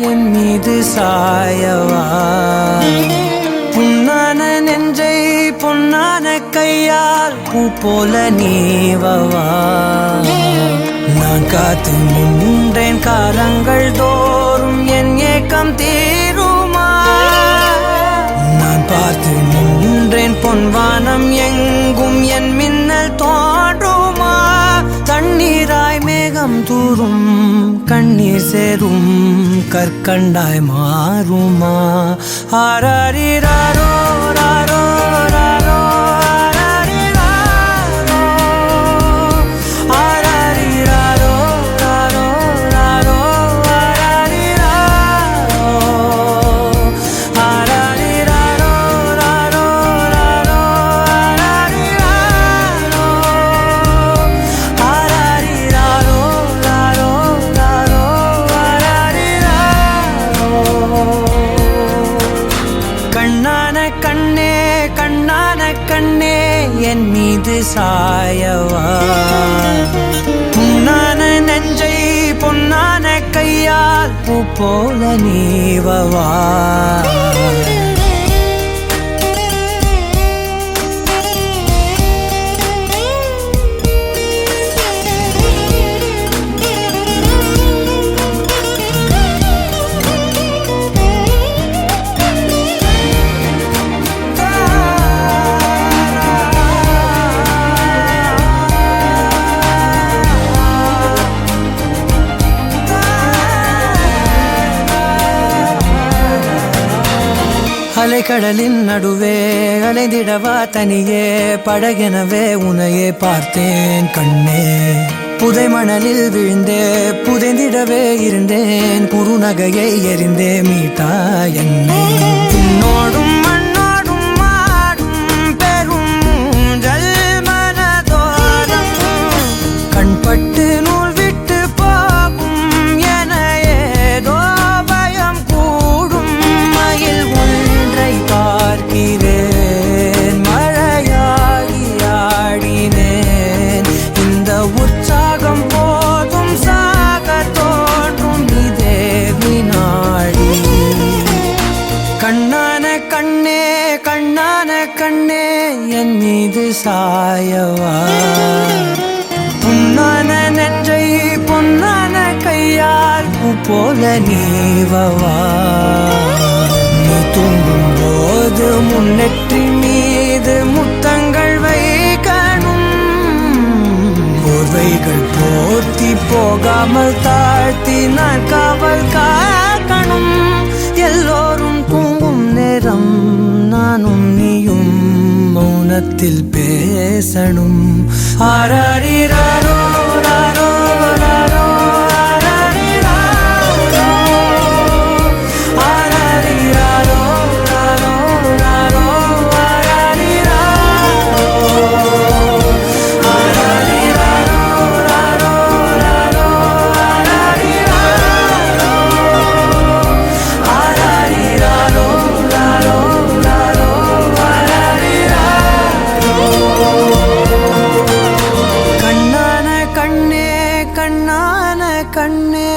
E: என் மீது சாயவா புண்ணான நெஞ்சை பொன்னான கையால் பூ போல நீவவா நான் காத்து நின்றேன் காலங்கள் தோறும் என் ஏக்கம் தீருமா நான் பார்த்து நின்றேன் பொன்வானம் எங்கும் என் மின்னல் தோன்றுமா தண்ணீராய் மேகம் தூரும் கண்ணீர் சேரும் கற்கண்டாய் மாறுமா ஆராரிராரோ ராரோ ராரோ ஆராரிராரோ ராரோ ராரோ ஆராரிராரோ ராரோ ராரோ கண்ணான கண்ணே கண்ணான கண்ணே என் மீது சாயவா புண்ணான நெஞ்சை பொன்னான கையால் பூ போல நீவவா அலைக்கடலின் நடுவே அலைந்திடவா தனியே படகெனவே உனையே பார்த்தேன் கண்ணே புதை மணலில் விழுந்தே புதைந்திடவே இருந்தேன் குறுநகையை எறிந்தே மீட்டா என்னை உன்னோடும் மண்ணோடும் மாடும் பெரும் ஊஞ்சல் மனதோரம் கண்பட்டு நூல் விட்டு போகும் என ஏதோ பயம் கூடும் மயில் பார்க்கிறேன் மழையாகி ஆடினேன் இந்த உற்சாகம் போதும் சாக தோன்றும் இதே வினாடி கண்ணான கண்ணே கண்ணான கண்ணே என் மீது சாயவா புண்ணான நெஞ்சை பொன்னான கையால் பூ போல நீவவா நீ தூங்கும் போது முன்னெற்றி மீது முத்தங்கள் வைக்கணும் போர்வைகள் போர்த்தி போகாமல் தாழ்த்தி நான் காவல் காக்கணும் எல்லோரும் தூங்கும் நேரம் நானும் நீயும் மௌனத்தில் பேசணும் ஆராரிராரோ ராரோ ராரோ கண்ணே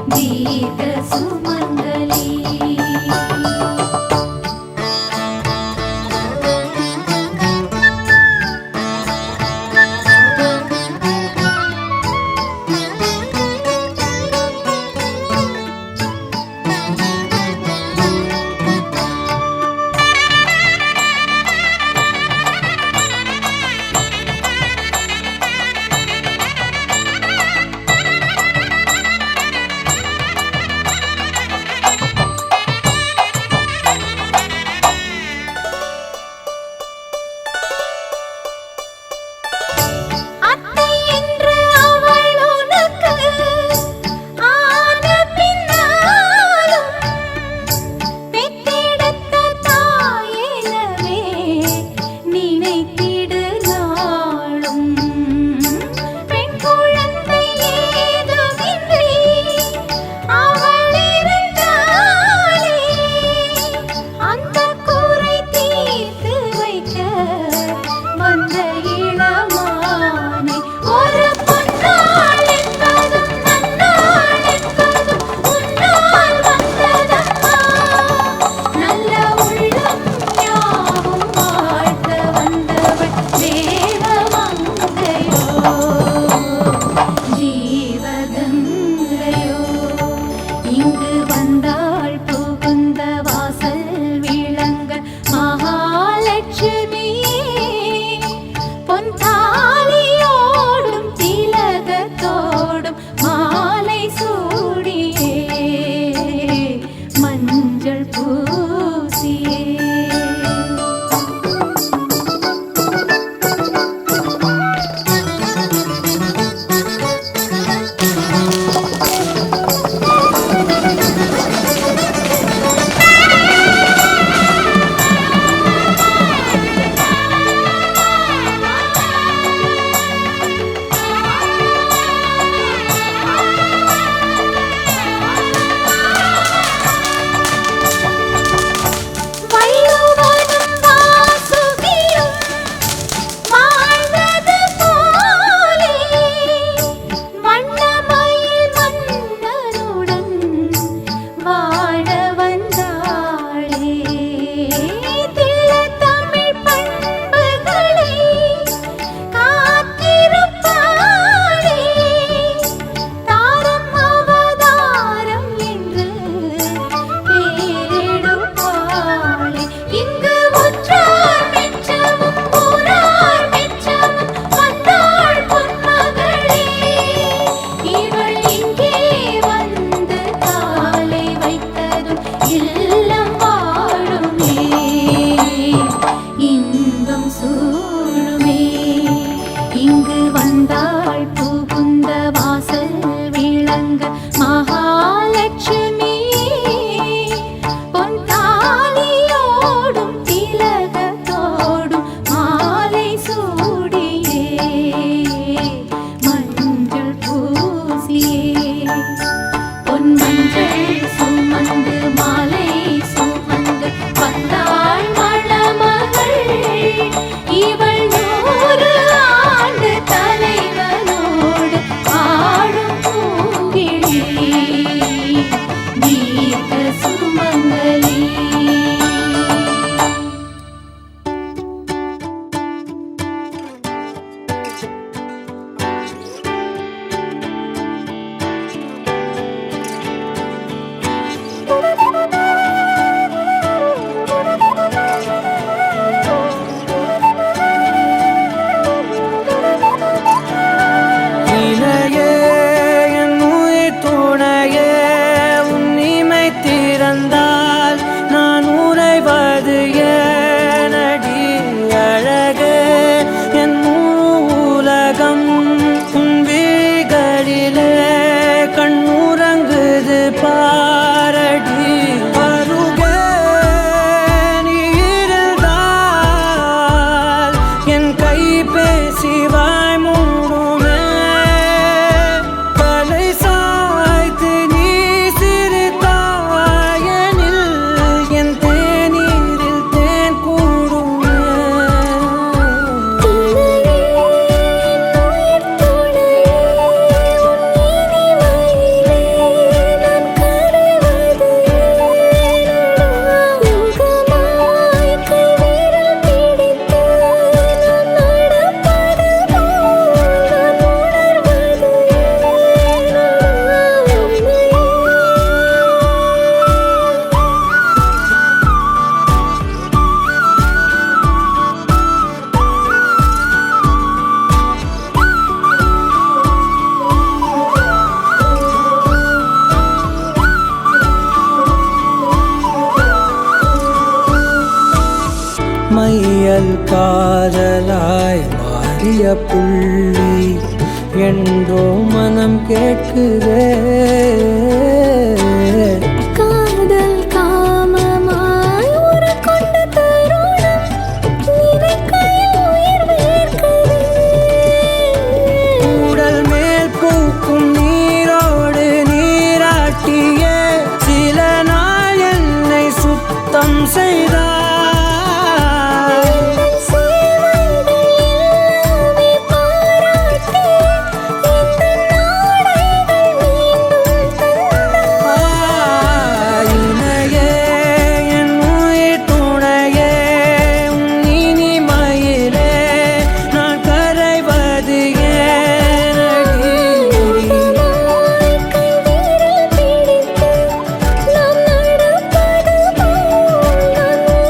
F: दी
D: பூசியே
C: மையல் காதலாய் மாறிய புள்ளி என்றோ மனம் கேட்குதே
D: காதல் காமமாய் ஒரு கொண்ட தருணம் நினைக்கையில் உயிர் வேர்க்குதே
C: உடல் மேல் பூக்கும் நீரோடு நீராட்டிய சில நாள் என்னை சுத்தம் செய்தார்
D: நான்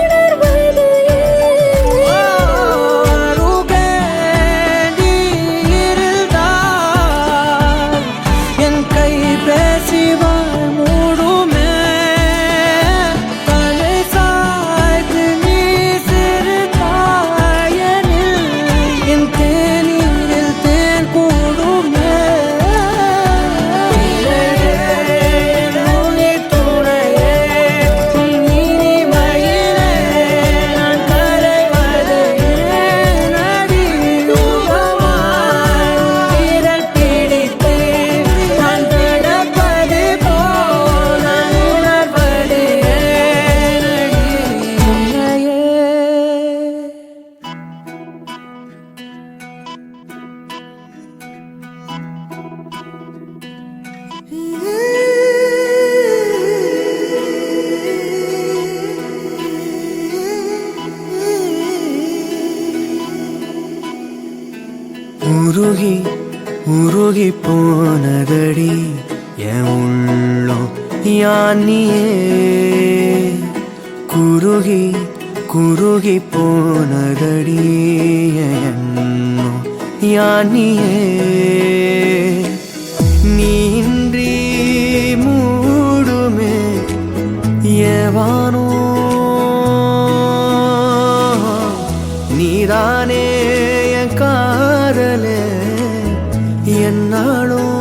G: உருகி உருகி போனதடி என் உள்ளம் யானியே குருகி குருகி போனதடி எண்ணம் யானியே நீன்றி மூடுமே ஏவானோ நீதானே என் காதலே என்னாலும்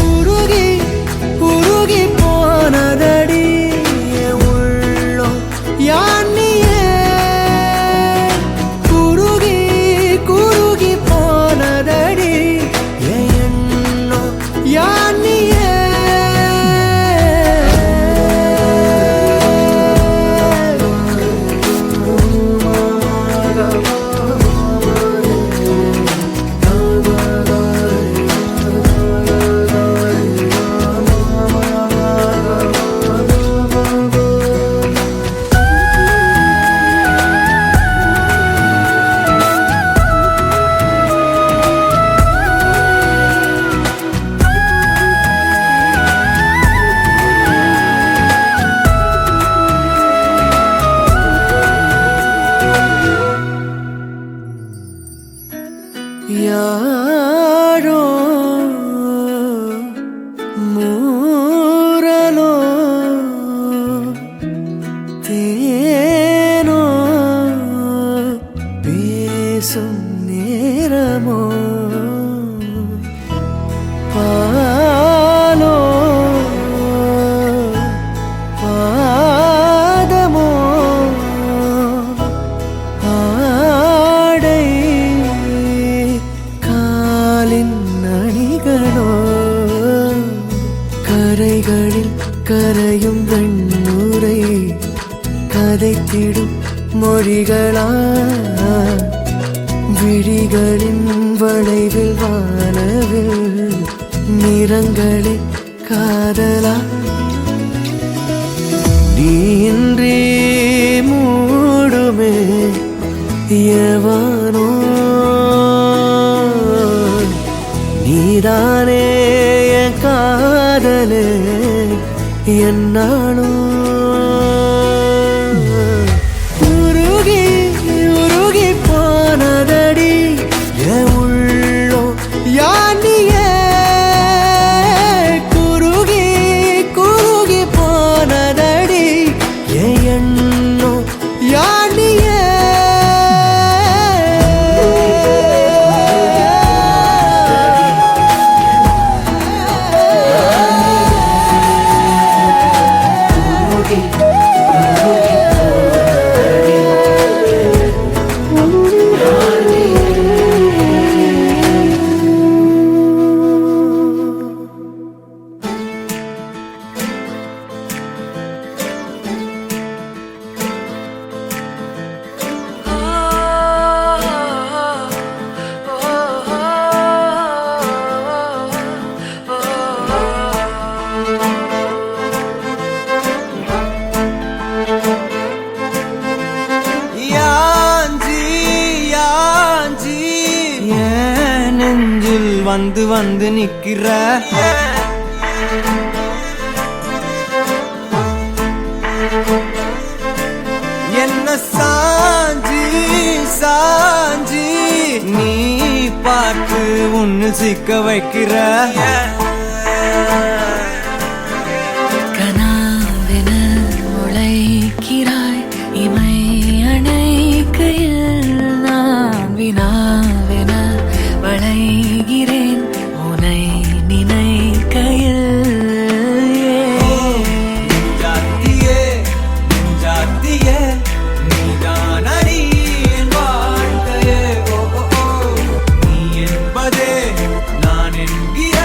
G: உருகி உருகி போனதடி என் உள்ளம் யானியே குருகி குருகி போனதடி என் எண்ணம் யானியே யாரோ மூரலோ தேனோ பேசும் நேரமோ பாலோ பாதமோ ஆடை காலின் அணிகளோ கரைகளில் கரையும் வெண்ணுரை கதைத்திடும் மொழிகளா விழிகளின் வளைவில் வானவில் நிறங்களே காதலா நீன்றி மூடுமே எவனோ நீதானே என் காதலே என்னாலும் உருகி உருகி போனதடி என் உள்ளம் யானியே குருகி குருகி போனதடி என் எண்ணம் யானியே யாஞ்சி யாஞ்சி என் நெஞ்சில் வந்து வந்து நிக்கிற என்ன சாஞ்சி சாஞ்சி நீ பார்த்து ஒன்னு சிக்க வைக்கிற
D: கனாவென முளைக்கிறாய் இமை அணைக்கையில் நான் வினாவென வளைகிறேன் உனை நினைக்கையில்
C: ஜாத்தியே ஜாத்தியே நீதானடி என் வாழ்க்கையே ஓ ஓ ஓ. நீ என்பதே நான் என்கிற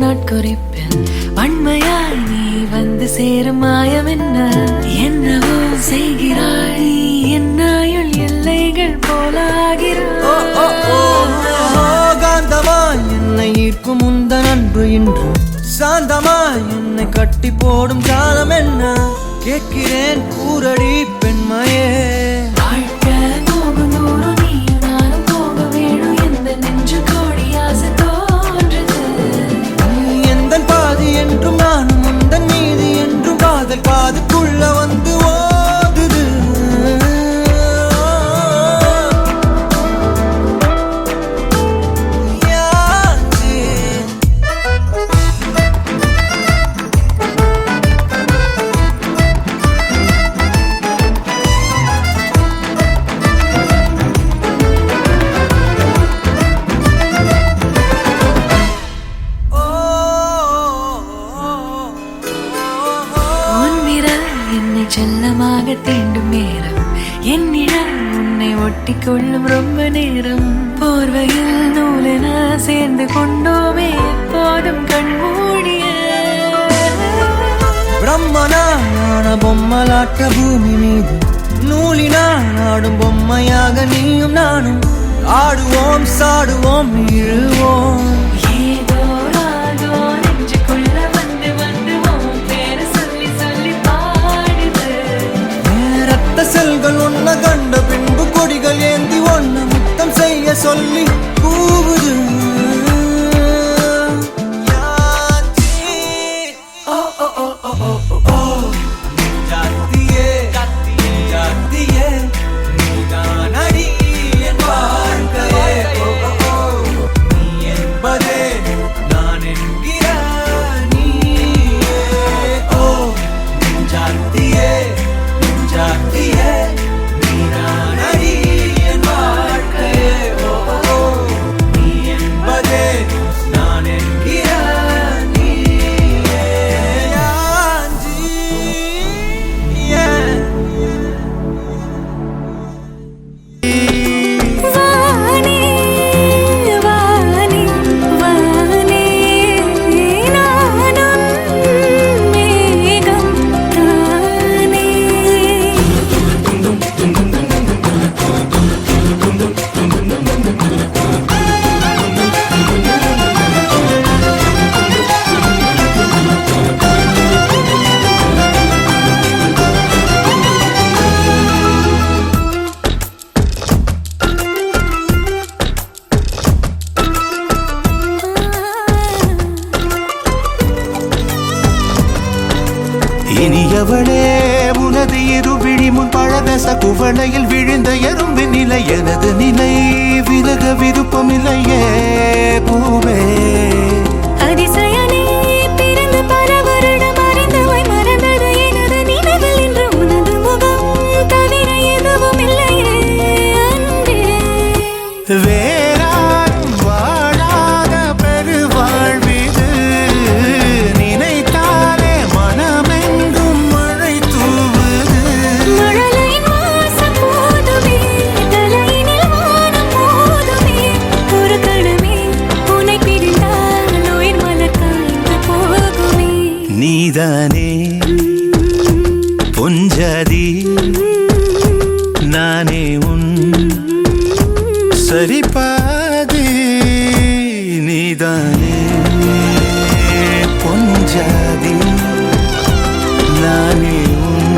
D: நாட்குறிப்பில் வன்மையாய் நீ வந்து சேரும் மாயம் என்னவோ செய்கிறாய் நீ என்னாயுள் எல்லைகள் போலாகிறாய்.
G: காந்தமாய் என்னை ஈர்க்கும் உந்தன் அன்பு இன்று சாந்தமாய் என்னை கட்டி போடும் காலம் என்ன கேட்கிறேன் கூரடி பெண்மையே.
D: வாழ்க்கை போகும் தூரம் நீயும் நானும் போக வேணும் எந்த நெஞ்சு கோடி ஆசை தோன்றுது.
G: எந்தன் பாதி என்றும் நானும் உந்தன் மீதி என்றும் காதல் பாதுக்குள்ள வந்து ஓதுது.
D: என்னை செல்லமாக தீண்டும் நேரம் என்னிடம் உன்னை ஒட்டி கொள்ளும் ரொம்ப நேரம் போர்வையில் நூலென சேர்ந்து கொண்டோமே எப்போதும் கண்மூடிய
G: பிரம்மனான பொம்மலாட்ட பூமி மீது நூலினால் ஆடும் பொம்மையாக நீயும் நானும் ஆடுவோம் சாடுவோம் இழுவோம்.
D: ஏதோ ராகோ நெஞ்சுக்குள்ள வந்து வந்து உன் பேரை சொல்லி சொல்லி பாடுது.
G: ரத்த செல்கள் ஒன்ன கண்ட பின்பு கொடிகள் ஏந்தி ஒன்ன முத்தம் செய்ய சொல்லி கூவுது.
A: இனியவளே உனது இருவிழி முன் பழதச குவளையில் விழுந்த எறும்பு நிலை எனது நிலை விலக விருப்பமில்லையே பூவே.
D: அதிசயனே பிறந்து பல வருடம் அறிந்தவை மறந்தது எனது நினைவில் இன்று உனது முகம் தவிர எதுவும் இல்லையே அன்பே.
A: வேறாரும் வாழாத பெருவாழ்விது நினைத்தாலே மனமெங்கும் மழை தூவுது.
D: மழலையின் வாசம் போதுமே தலையினில் வானம் போதுமே ஒரு கணமே உன்னை பிரிந்தால் உயிர் மலர் காய்ந்து போகுமே.
A: நீதானே பொஞ்சாதி நானே உன் சரிபாதி. நீதானே பொஞ்சாதி நானே உன்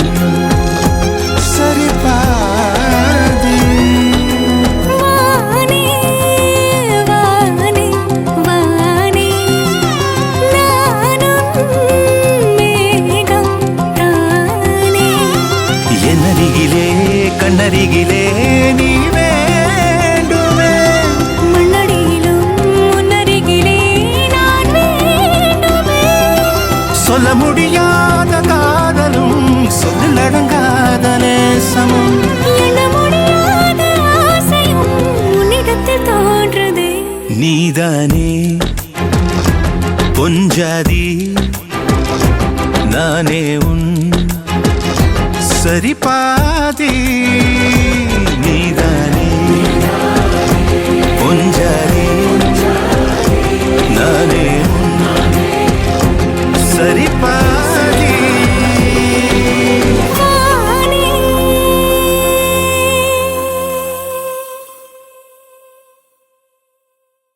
A: சரிபாதி.
D: வானே வானே வானே நானும் மேகம் தானே.
A: என்னருகிலே கண்ணருகிலே நீ வேண்டுமே.
D: மண்ணடியிலும் முன்னருகிலே நான் வேண்டுமே.
A: சொல்ல முடியாத காதலும் சொல்லடங்காத நேசமும்
D: எண்ண முடியாத ஆசையும் உன்னிடத்தில் தோன்றுதே.
A: நீதானே பொஞ்சாதி நானே உன் சரிபாதி.